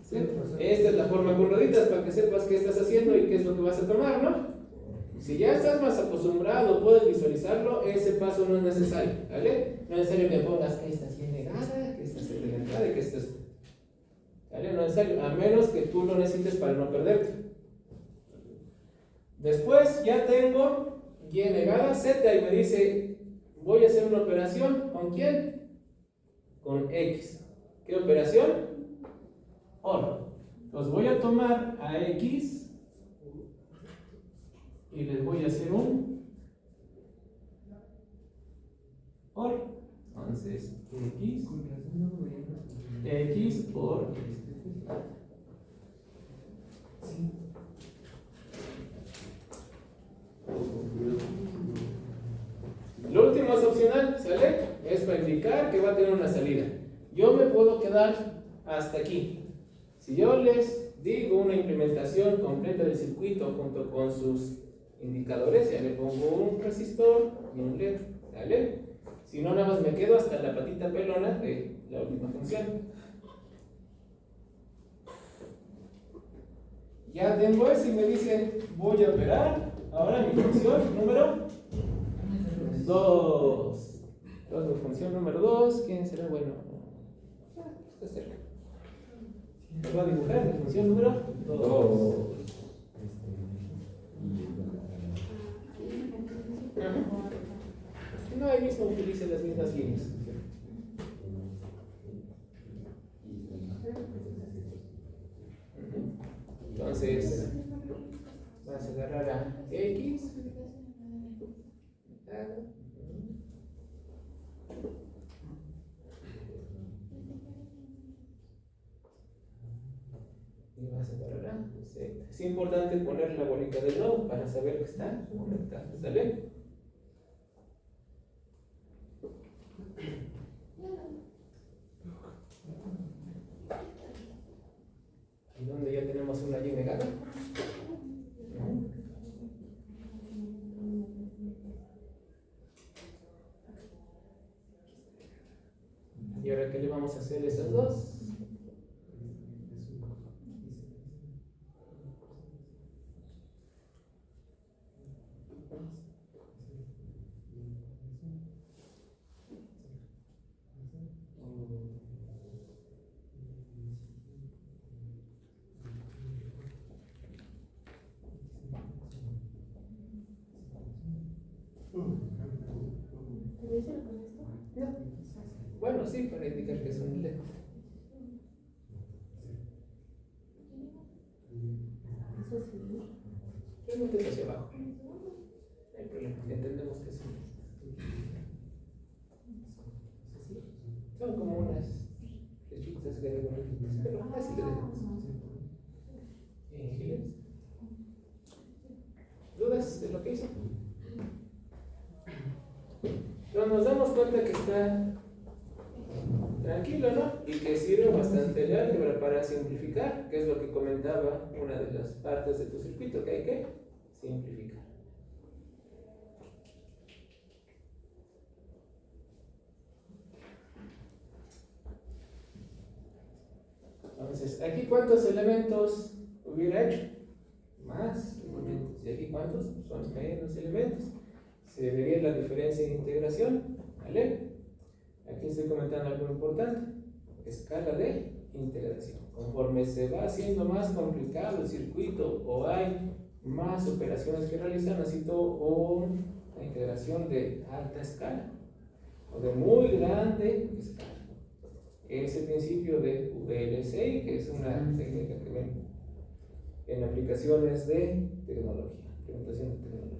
z. Esta es la forma con rueditas para que sepas qué estás haciendo y qué es lo que vas a tomar, ¿no? Si ya estás más acostumbrado, puedes visualizarlo, ese paso no es necesario, ¿vale? No es necesario que pongas que esta es y negada, que esta es y entrada y que esta es, ¿vale? No es necesario, a menos que tú lo necesites para no perderte. Después ya tengo y negada z y me dice, voy a hacer una operación, ¿con quién? Con x. ¿Qué operación? OR. Entonces voy a tomar a x y les voy a hacer un OR. Entonces, x por lo último es opcional, ¿sale? Es para indicar que va a tener una salida. Yo me puedo quedar hasta aquí. Si yo les digo una implementación completa del circuito junto con sus indicadores, ya le pongo un resistor y un LED, ¿vale? Si no, nada más me quedo hasta la patita pelona de la última función. Ya tengo eso y me dice, voy a operar ahora mi función número 2. Entonces, mi función número 2, ¿quién será? Bueno, está cerca. Voy a dibujar mi función número 2. No, ahí mismo utilice las mismas líneas. Entonces, vas a agarrar a X. Y vas a agarrar a Z. Es importante poner la bolita de nodo para saber que están conectados. ¿Sale? ¿Y dónde ya tenemos una Y negada? ¿Y ahora qué le vamos a hacer a esas dos? Bueno, sí, para indicar que son LED. Realmente hacia abajo. No hay problema, entendemos que son. Son como unas flechitas que pero así le dejamos. ¿Dudas de lo que hizo? Pero nos damos cuenta que está tranquilo, ¿no? Y que sirve bastante el álgebra para simplificar, que es lo que comentaba una de las partes de tu circuito, que hay que simplificar. Entonces, ¿aquí cuántos elementos hubiera hecho? Más elementos. ¿Y aquí cuántos? Son menos elementos. Se vería la diferencia de integración, ¿vale? Aquí estoy comentando algo importante. Escala de integración. Conforme se va haciendo más complicado el circuito o hay más operaciones que realizar, necesito una integración de alta escala o de muy grande escala. Es el principio de VLCI, que es una técnica que ven en aplicaciones de tecnología, implementación de tecnología.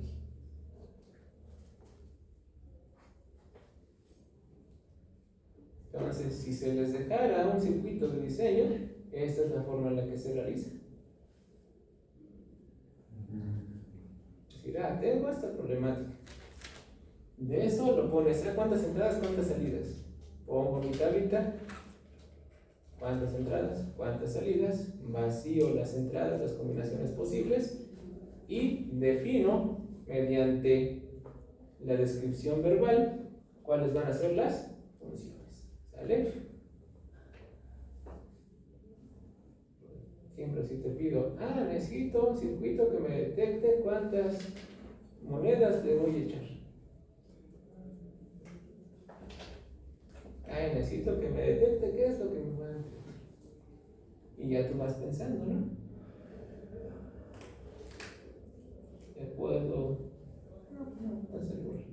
Entonces, si se les dejara un circuito de diseño, esta es la forma en la que se realiza. Decir, tengo esta problemática. De eso lo pones, ¿cuántas entradas, cuántas salidas? Pongo mi tablita, cuántas entradas, cuántas salidas, vacío las entradas, las combinaciones posibles y defino mediante la descripción verbal cuáles van a ser las funciones. ¿Sale? Siempre si te pido, necesito un circuito que me detecte cuántas monedas le voy a echar. Necesito que me detecte qué es lo que me va a entender. Y ya tú vas pensando, ¿no? ¿Te puedo hacer igual?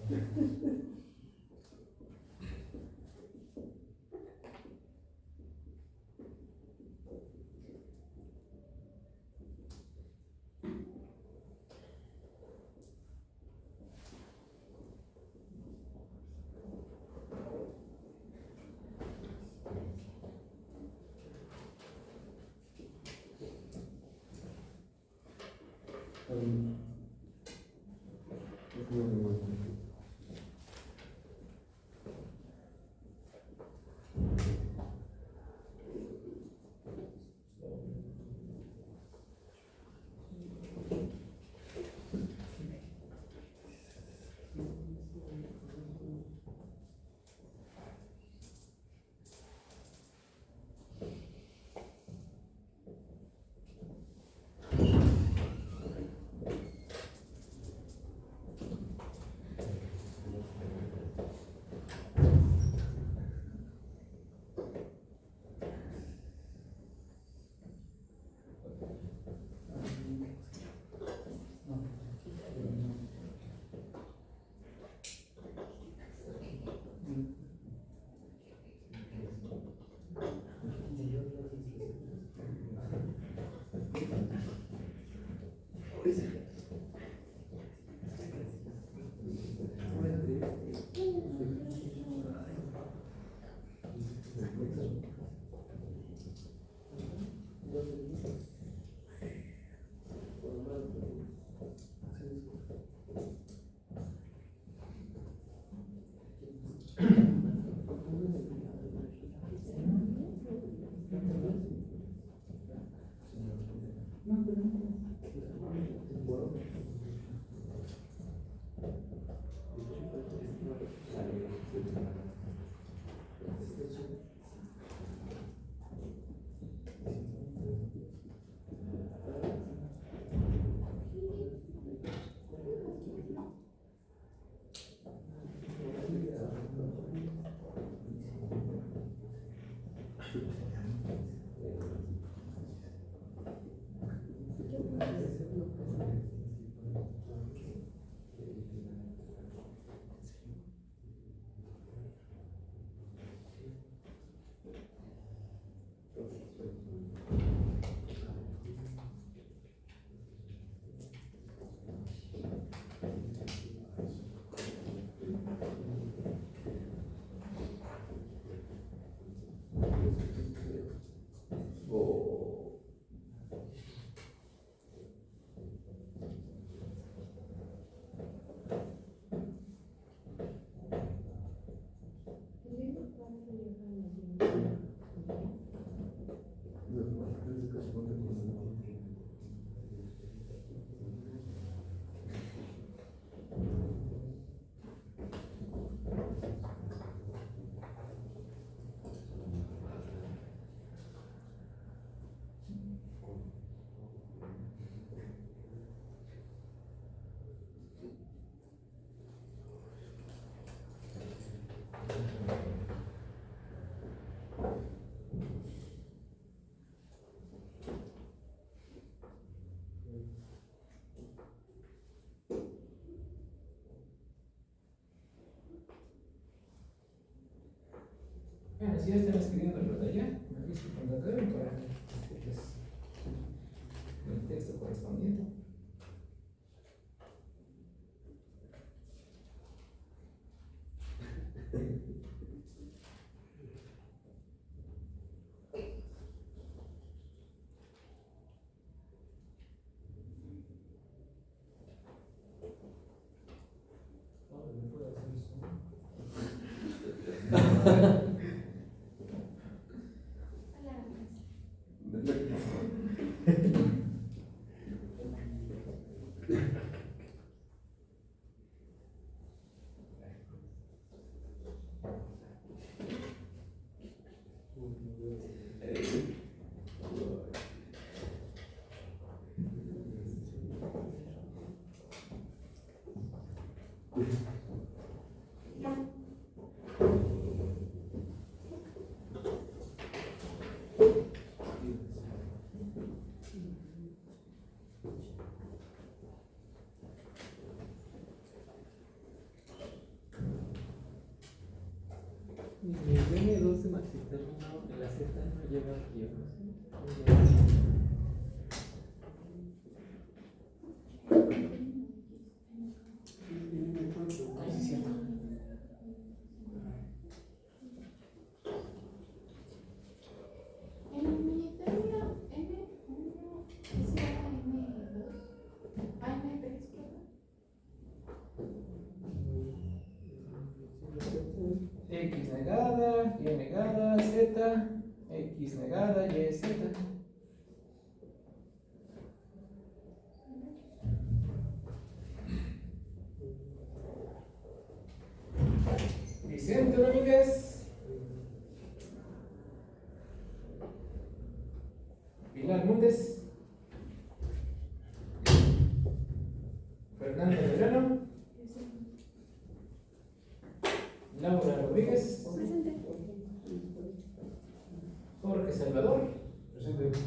Bueno, si ya están escribiendo la tarea, me aviso cuando acaben para que el texto correspondiente. Z no lleva guión. Ay, sí, cierto. En el minitorneo M1, ese era M2, M3, perdón. X negada, Y negada, Z, X negada, Y, Z. Vicente Domínguez. Pilar Montes. Fernando Medrano. Laura Rodríguez. Presente. Jorge Salvador. Presente.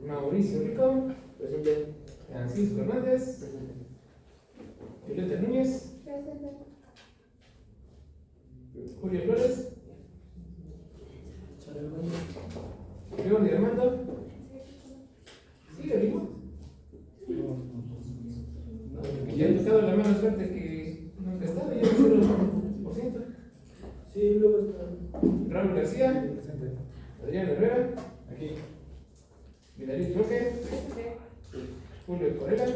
Mauricio Rico. Presente. Francisco Hernández. Presente. Violeta Núñez. Presente. Julio Flores. Jordi Armando. ¿Sigue vivo? Ya ha tocado la mala suerte que nunca ha estado, ya es 0%. Sí, luego está. Raúl García. Presente. Adrián Herrera. Aquí. Vidalí Roque. Presente. Julio Correa.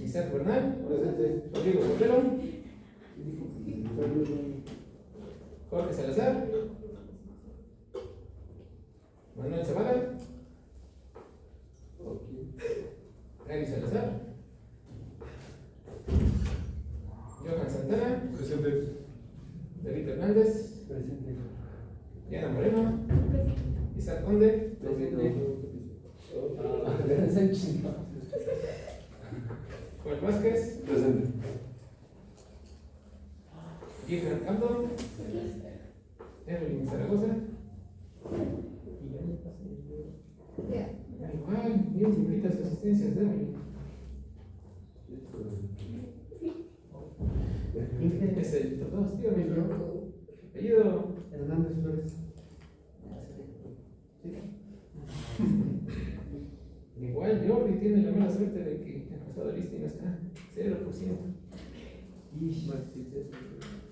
Isaac Bernal. Presente. Rodrigo Botero. Jorge Salazar. Manuel Zavala. Gary Salazar. Johan Santana. Presente. David Hernández. Presente. Diana Moreno. Presente. Isaac Conde. Presente. Juan Vázquez. Presente. Gibran Campo. Evelyn Zaragoza. Ya. Igual, 10 infinitas asistencias de Evelyn. Es el dos, dígame. Apellido. Hernández Flores. Igual Jordi tiene la mala suerte de que ha pasado lista y no está. 0%.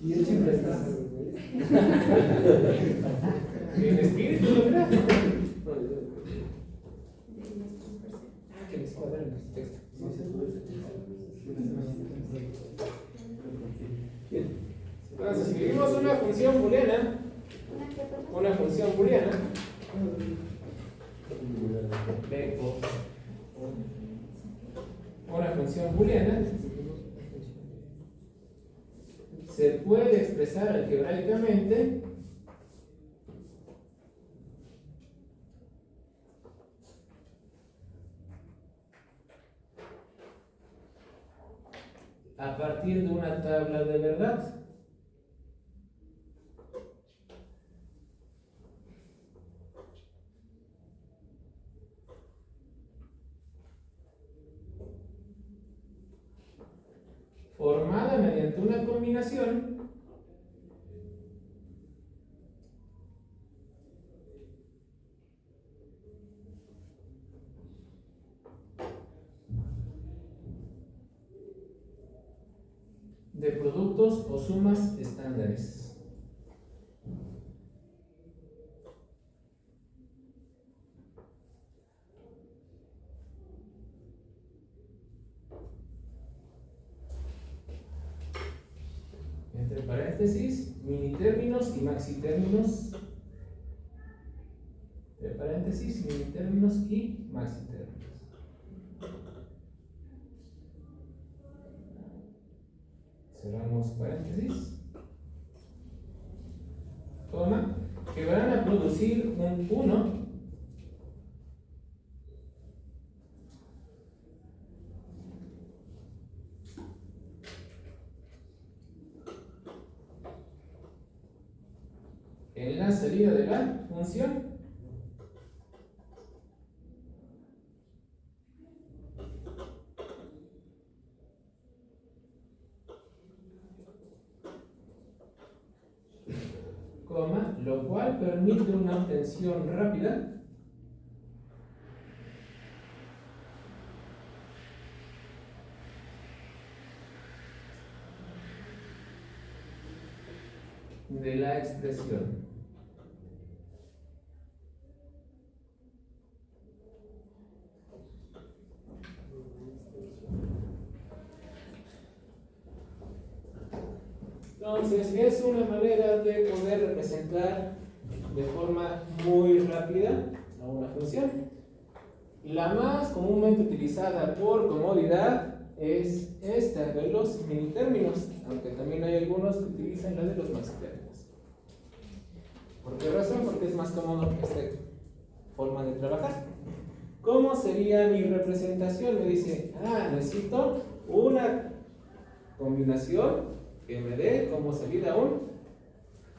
Y él siempre está. El espíritu lo verá. Que les iba a dar en el texto. Entonces, si vivimos una función booleana, una función booleana se puede expresar algebraicamente a partir de una tabla de verdad. Formada mediante una combinación de productos o sumas estándares. Entre paréntesis, minitérminos y maxitérminos. Entre paréntesis, minitérminos y maxitérminos. Cerramos paréntesis. Coma, que van a producir un 1 en la salida de la función lo cual permite una obtención rápida de la expresión. Entonces, es una manera de poder representar de forma muy rápida a una función. La más comúnmente utilizada por comodidad es esta de los minitérminos, aunque también hay algunos que utilizan la de los maxitérminos. ¿Por qué razón? Porque es más cómodo esta forma de trabajar. ¿Cómo sería mi representación? Me dice, necesito una combinación que me dé como salida un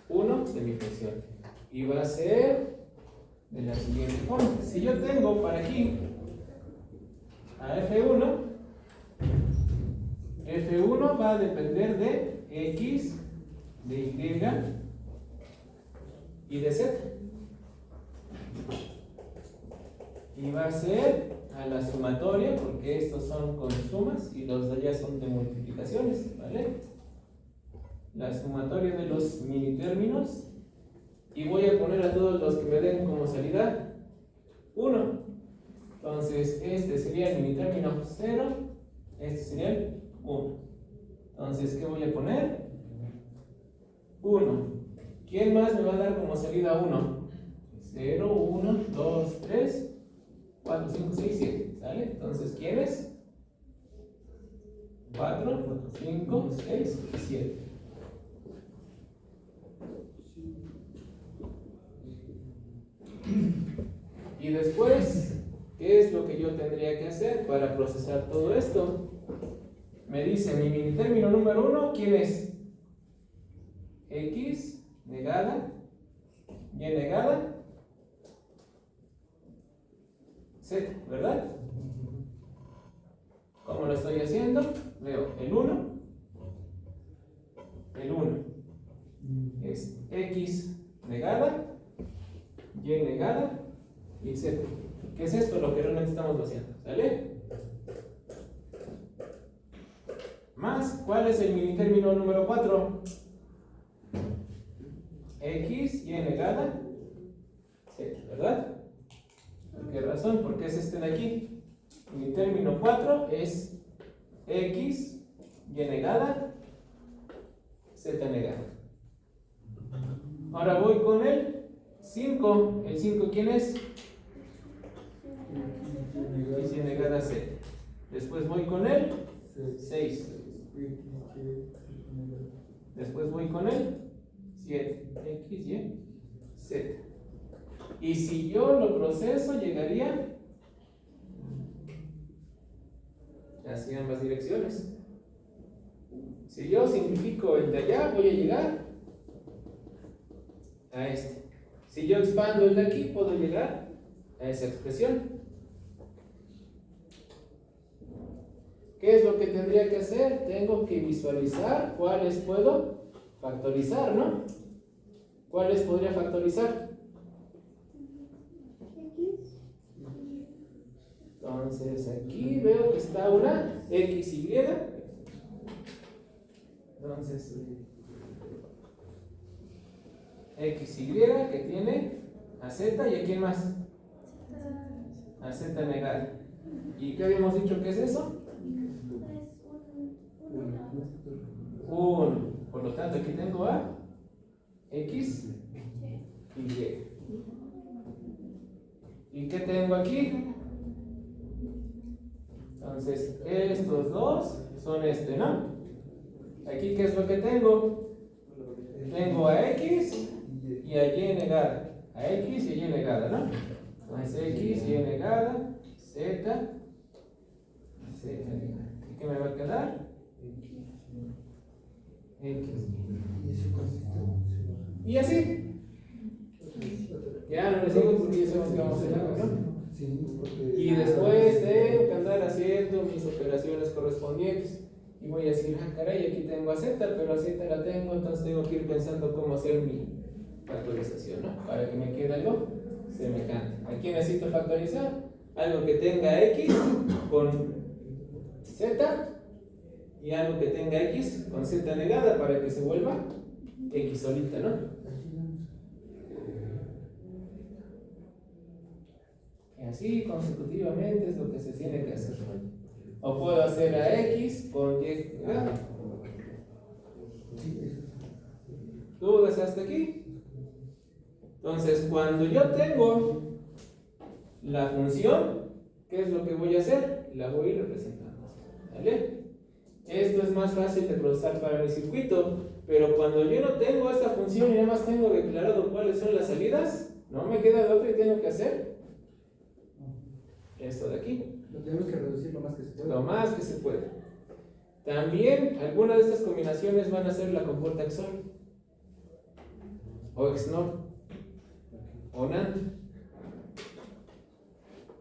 1 de mi función. Y va a ser de la siguiente forma. Si yo tengo para aquí a F1, F1 va a depender de X, de Y y de Z. Y va a ser a la sumatoria, porque estos son con sumas y los de allá son de multiplicaciones, ¿vale? La sumatoria de los minitérminos, y voy a poner a todos los que me den como salida 1. Entonces, este sería el minitérmino 0, este sería el 1. Entonces, ¿qué voy a poner? 1. ¿Quién más me va a dar como salida 1? 0, 1, 2, 3, 4, 5, 6, 7. ¿Sale? Entonces, ¿quién es? 4, 5, 6 y 7. Y después, ¿qué es lo que yo tendría que hacer para procesar todo esto? Me dice mi minitérmino número 1, ¿quién es? X negada, Y negada, Z, ¿verdad? ¿Cómo lo estoy haciendo? Veo el 1 es X negada, Y negada y Z. ¿Qué es esto? Lo que realmente estamos haciendo, ¿sale? Más, ¿cuál es el minitérmino número 4? X, Y negada, Z, ¿verdad? ¿Por qué razón? Porque es este de aquí. Minitérmino 4 es X, Y negada, Z negada. Ahora voy con el 5. ¿El 5 quién es? X, Y negada, Z. Después voy con el 6. Después voy con el 7. X, Y, Z. Y si yo lo proceso, llegaría hacia ambas direcciones. Si yo simplifico el de allá, voy a llegar a este. Si yo expando el de aquí, puedo llegar a esa expresión. ¿Qué es lo que tendría que hacer? Tengo que visualizar cuáles puedo factorizar, ¿no? ¿Cuáles podría factorizar? Entonces aquí veo que está una XY. Entonces XY que tiene a Z y a quién más? A Z negada. ¿Y qué habíamos dicho que es eso? 1. Por lo tanto aquí tengo a X y Y. ¿Y qué tengo aquí? Entonces, estos dos son este, ¿no? Aquí, ¿qué es lo que tengo? Tengo a X y a Y negada. A X y a Y negada, ¿no? Entonces, X, Y negada, Z, Z negada. ¿Y qué me va a quedar? X. Y así. Ya no les digo porque ya sabemos que vamos a hacer algo, ¿no? Y después tengo que andar haciendo mis operaciones correspondientes. Y voy a decir, caray, aquí tengo a Z, pero a Z la tengo, entonces tengo que ir pensando cómo hacer mi factorización, ¿no? Para que me quede algo semejante. Aquí necesito factorizar algo que tenga x con z y algo que tenga x con z negada para que se vuelva x solita, ¿no? Y así consecutivamente es lo que se tiene que hacer. O puedo hacer a x con y negada. ¿Dudas hasta aquí? Entonces, cuando yo tengo la función, ¿qué es lo que voy a hacer? La voy a ir representando. ¿Vale? Esto es más fácil de procesar para mi circuito, pero cuando yo no tengo esta función y nada más tengo declarado cuáles son las salidas, no me queda de otra y tengo que hacer esto de aquí. Lo tenemos que reducir lo más que se pueda. Lo más que se pueda. También algunas de estas combinaciones van a ser la compuerta XOR o XNOR o NAND.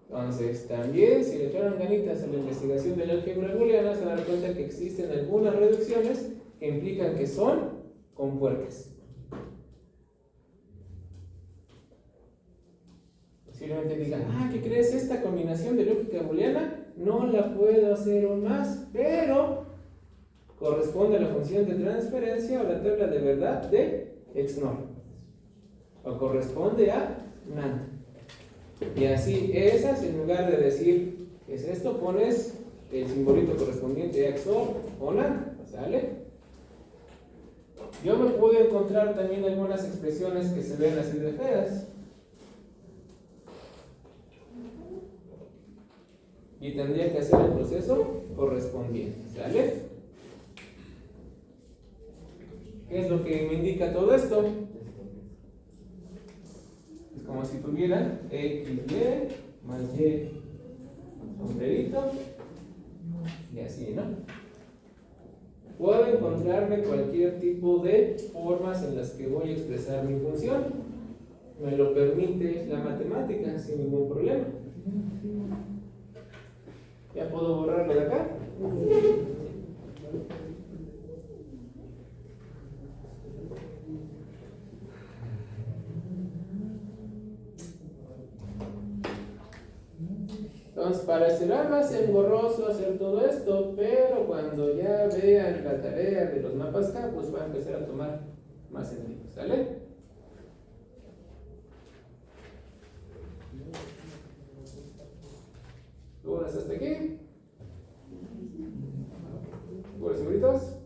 Entonces, también si le echaron ganitas a la investigación de la álgebra booleana, se dan cuenta que existen algunas reducciones que implican que son compuertas. Posiblemente digan, ¿qué crees? Esta combinación de lógica booleana no la puedo hacer aún más, pero corresponde a la función de transferencia o la tabla de verdad de XNOR, o corresponde a NAND. Y así, esas, en lugar de decir ¿qué es esto?, pones el simbolito correspondiente a XOR o NAND, ¿sale? Yo me puedo encontrar también algunas expresiones que se ven así de feas. Y tendría que hacer el proceso correspondiente, ¿sale? ¿Qué es lo que me indica todo esto? Es como si tuviera XY más Y sombrerito y así, ¿no? Puedo encontrarme cualquier tipo de formas en las que voy a expresar mi función. Me lo permite la matemática sin ningún problema. ¿Ya puedo borrarlo de acá? Entonces, para será más engorroso hacer todo esto, pero cuando ya vean la tarea de los mapas K, pues va a empezar a tomar más sentido, ¿sale? ¿Dudas hasta aquí? ¿Dudas seguritos?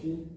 Sí.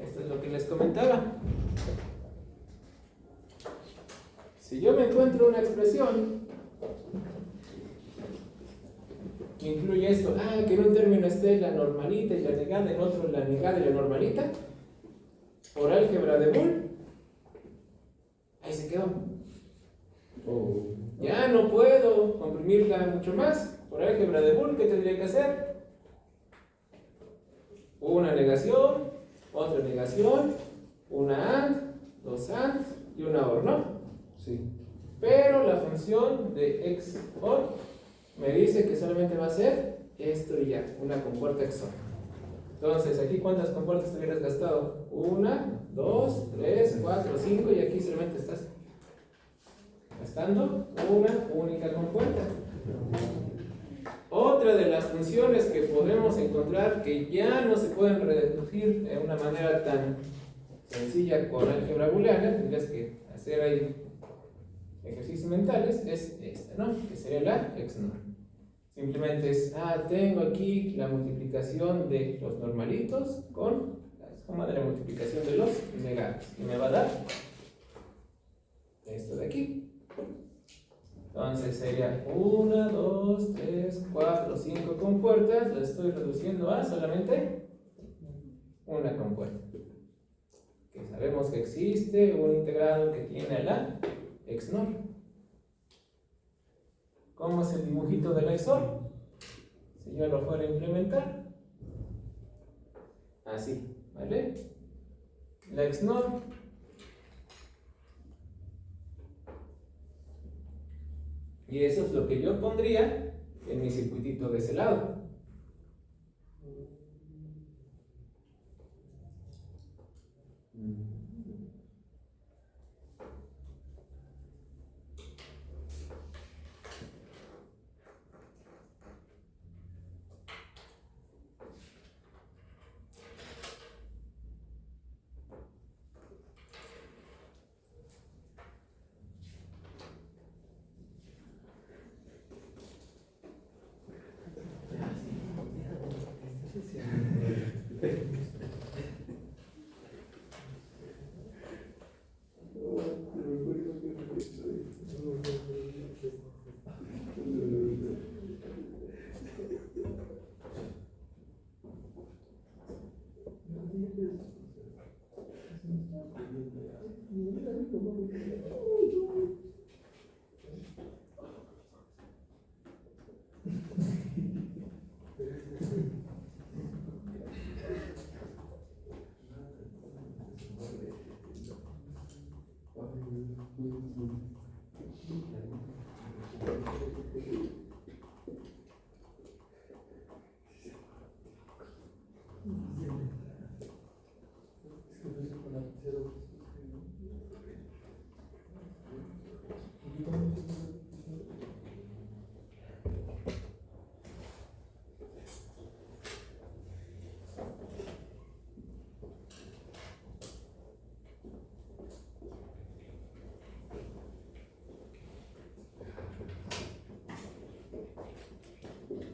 Esto es lo que les comentaba. Si yo me encuentro una expresión que incluye esto, que en un término esté la normalita y la negada, en otro la negada y la normalita, por álgebra de Boole, ahí se quedó. Ya no puedo comprimirla mucho más. Por álgebra de Boole, ¿qué tendría que hacer? Una negación, otra negación, una AND, dos AND y una OR, ¿no? Sí. Pero la función de XOR me dice que solamente va a ser esto y ya, una compuerta XOR. Entonces, aquí ¿cuántas compuertas te hubieras gastado? 1, 2, 3, 4, 5 y aquí solamente estás gastando una única compuerta. Otra de las funciones que podemos encontrar que ya no se pueden reducir de una manera tan sencilla con álgebra booleana, tendrías que hacer ahí ejercicios mentales, es esta, ¿no? Que sería la XNOR. Simplemente es, tengo aquí la multiplicación de los normalitos con la suma de la multiplicación de los negados. Y me va a dar esto de aquí. Entonces sería 1, 2, 3, 4, 5 compuertas. Lo estoy reduciendo a solamente una compuerta. Que sabemos que existe un integrado que tiene a la XNOR. ¿Cómo es el dibujito de la XOR? Si yo lo fuera a implementar, así, ¿vale? La XNOR y eso es lo que yo pondría en mi circuitito de ese lado.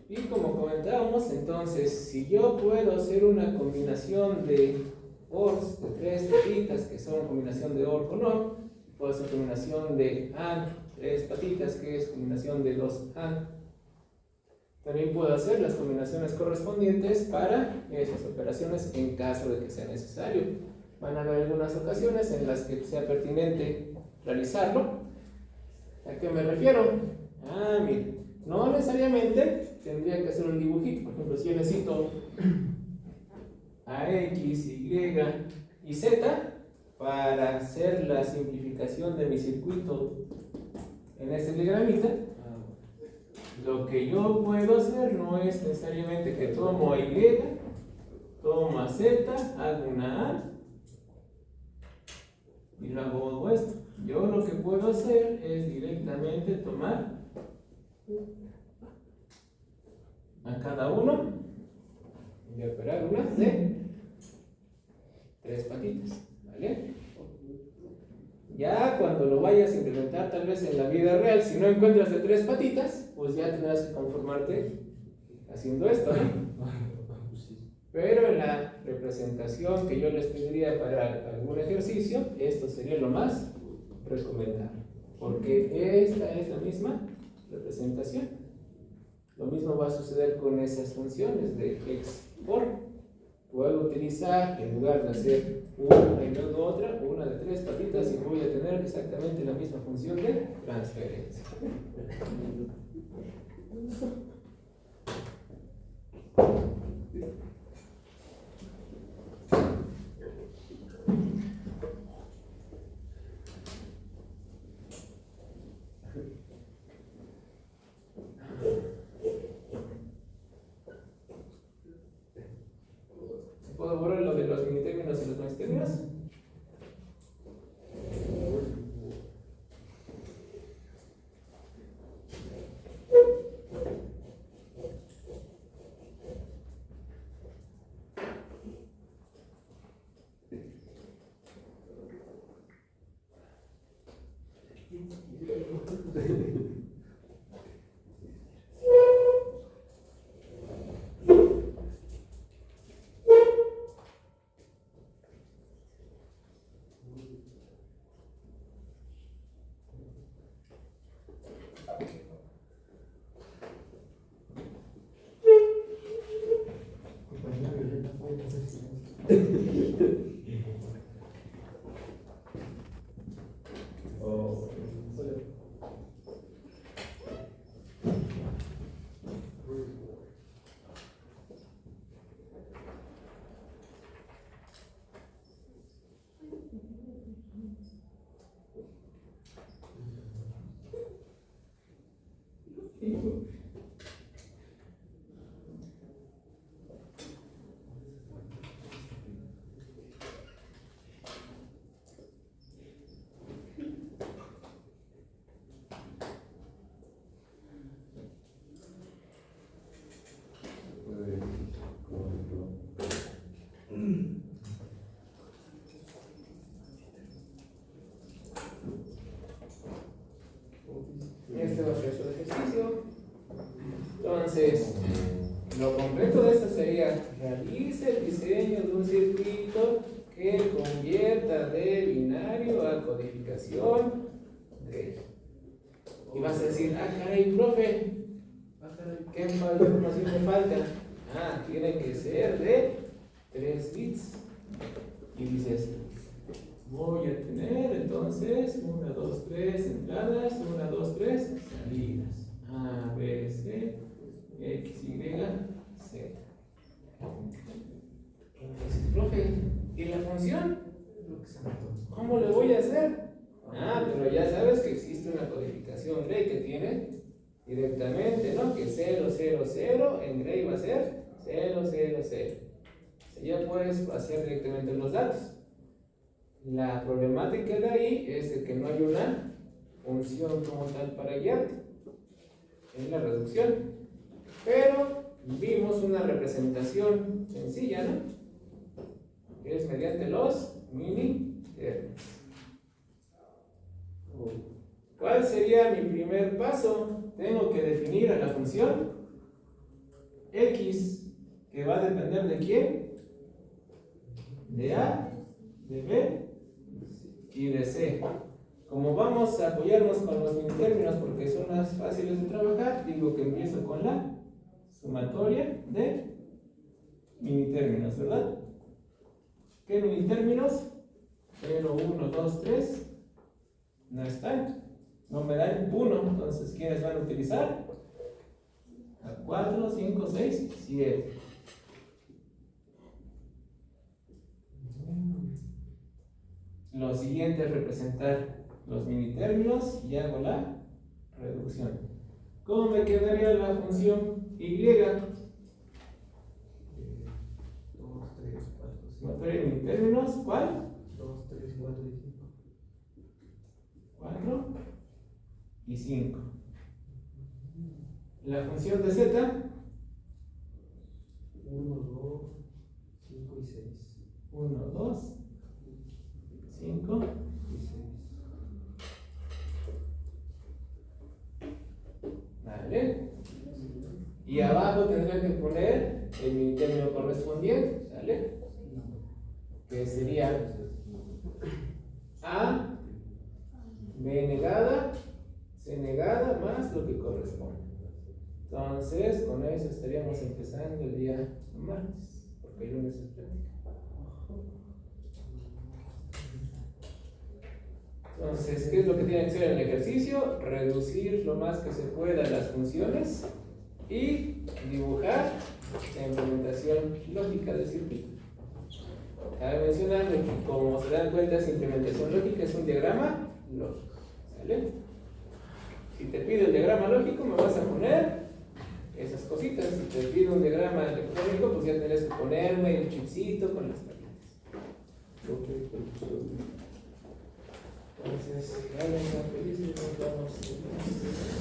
Y como comentábamos, entonces, si yo puedo hacer una combinación de ORs de 3 patitas, que son combinación de OR con OR, puedo hacer combinación de AND, 3 patitas, que es combinación de 2 AND. También puedo hacer las combinaciones correspondientes para esas operaciones en caso de que sea necesario. Van a haber algunas ocasiones en las que sea pertinente realizarlo. ¿A qué me refiero? Mire, no necesariamente tendría que hacer un dibujito. Por ejemplo, si yo necesito a X, Y y Z para hacer la simplificación de mi circuito en este diagramita, lo que yo puedo hacer no es necesariamente que tomo a Y, tomo a Z, hago una A y luego hago esto. Yo lo que puedo hacer es directamente tomar a cada uno y operar una de 3 patitas, ¿vale? Ya cuando lo vayas a implementar tal vez en la vida real, si no encuentras de 3 patitas, pues ya tendrás que conformarte haciendo esto, ¿no? Pero en la representación que yo les pediría para algún ejercicio, esto sería lo más recomendable, porque esta es la misma representación. Lo mismo va a suceder con esas funciones de XOR. Puedo utilizar, en lugar de hacer una y luego otra, una de 3 patitas y voy a tener exactamente la misma función de transferencia. ¿Puedo borrar lo de los minitérminos y los maxitérminos? haciendo un circuito que convierta de binario a codificación Gray. Y vas a decir, ah, caray, profe, ¿qué información me falta? Ah, tiene que ser de 3 bits. Y dices, voy a tener entonces 1, 2, 3 entradas, 1, 2, 3 salidas. A, B, C, X, Y, Z. Entonces, profe, ¿y la función? ¿Cómo lo voy a hacer? Ah, pero ya sabes que existe una codificación Gray que tiene directamente, ¿no? Que 0, 0, 0 en Gray va a ser 0, 0, 0. Ya puedes hacer directamente los datos. La problemática de ahí es de que no hay una función como tal para guiarte. Es la reducción. Pero vimos una representación sencilla, ¿no? Que es mediante los mini términos. ¿Cuál sería mi primer paso? Tengo que definir a la función x, que va a depender de quién, de A, de B y de C. Como vamos a apoyarnos con los minitérminos porque son más fáciles de trabajar, digo que empiezo con la sumatoria de minitérminos, ¿verdad? ¿Qué minitérminos? 0, 1, 2, 3 no están, no me dan 1, entonces ¿quiénes van a utilizar? A 4, 5, 6, 7. Lo siguiente es representar los minitérminos y hago la reducción. ¿Cómo me quedaría la función Y? 2, 3, 4, 5. Sumatoria de minitérminos, ¿cuál? 2, 3, 4 y 5. 4 y 5. La función de Z, 1, 2, 5 y 6. 1, 2, 5 Y 6. ¿vale? Y abajo tendré que poner el minitérmino correspondiente, ¿vale? Que sería A, B negada, C negada, más lo que corresponde. Entonces, con eso estaríamos empezando el día martes, porque el lunes es práctica. Entonces, ¿qué es lo que tiene que hacer en el ejercicio? Reducir lo más que se pueda las funciones y dibujar la implementación lógica del circuito. Cabe mencionar que, como se dan cuenta, esa implementación lógica es un diagrama lógico. ¿Sale? Si te pido el diagrama lógico, me vas a poner esas cositas. Si te pido un diagrama electrónico, pues ya tendrás que ponerme el chipcito con las tablitas. Entonces, felices, nos vamos.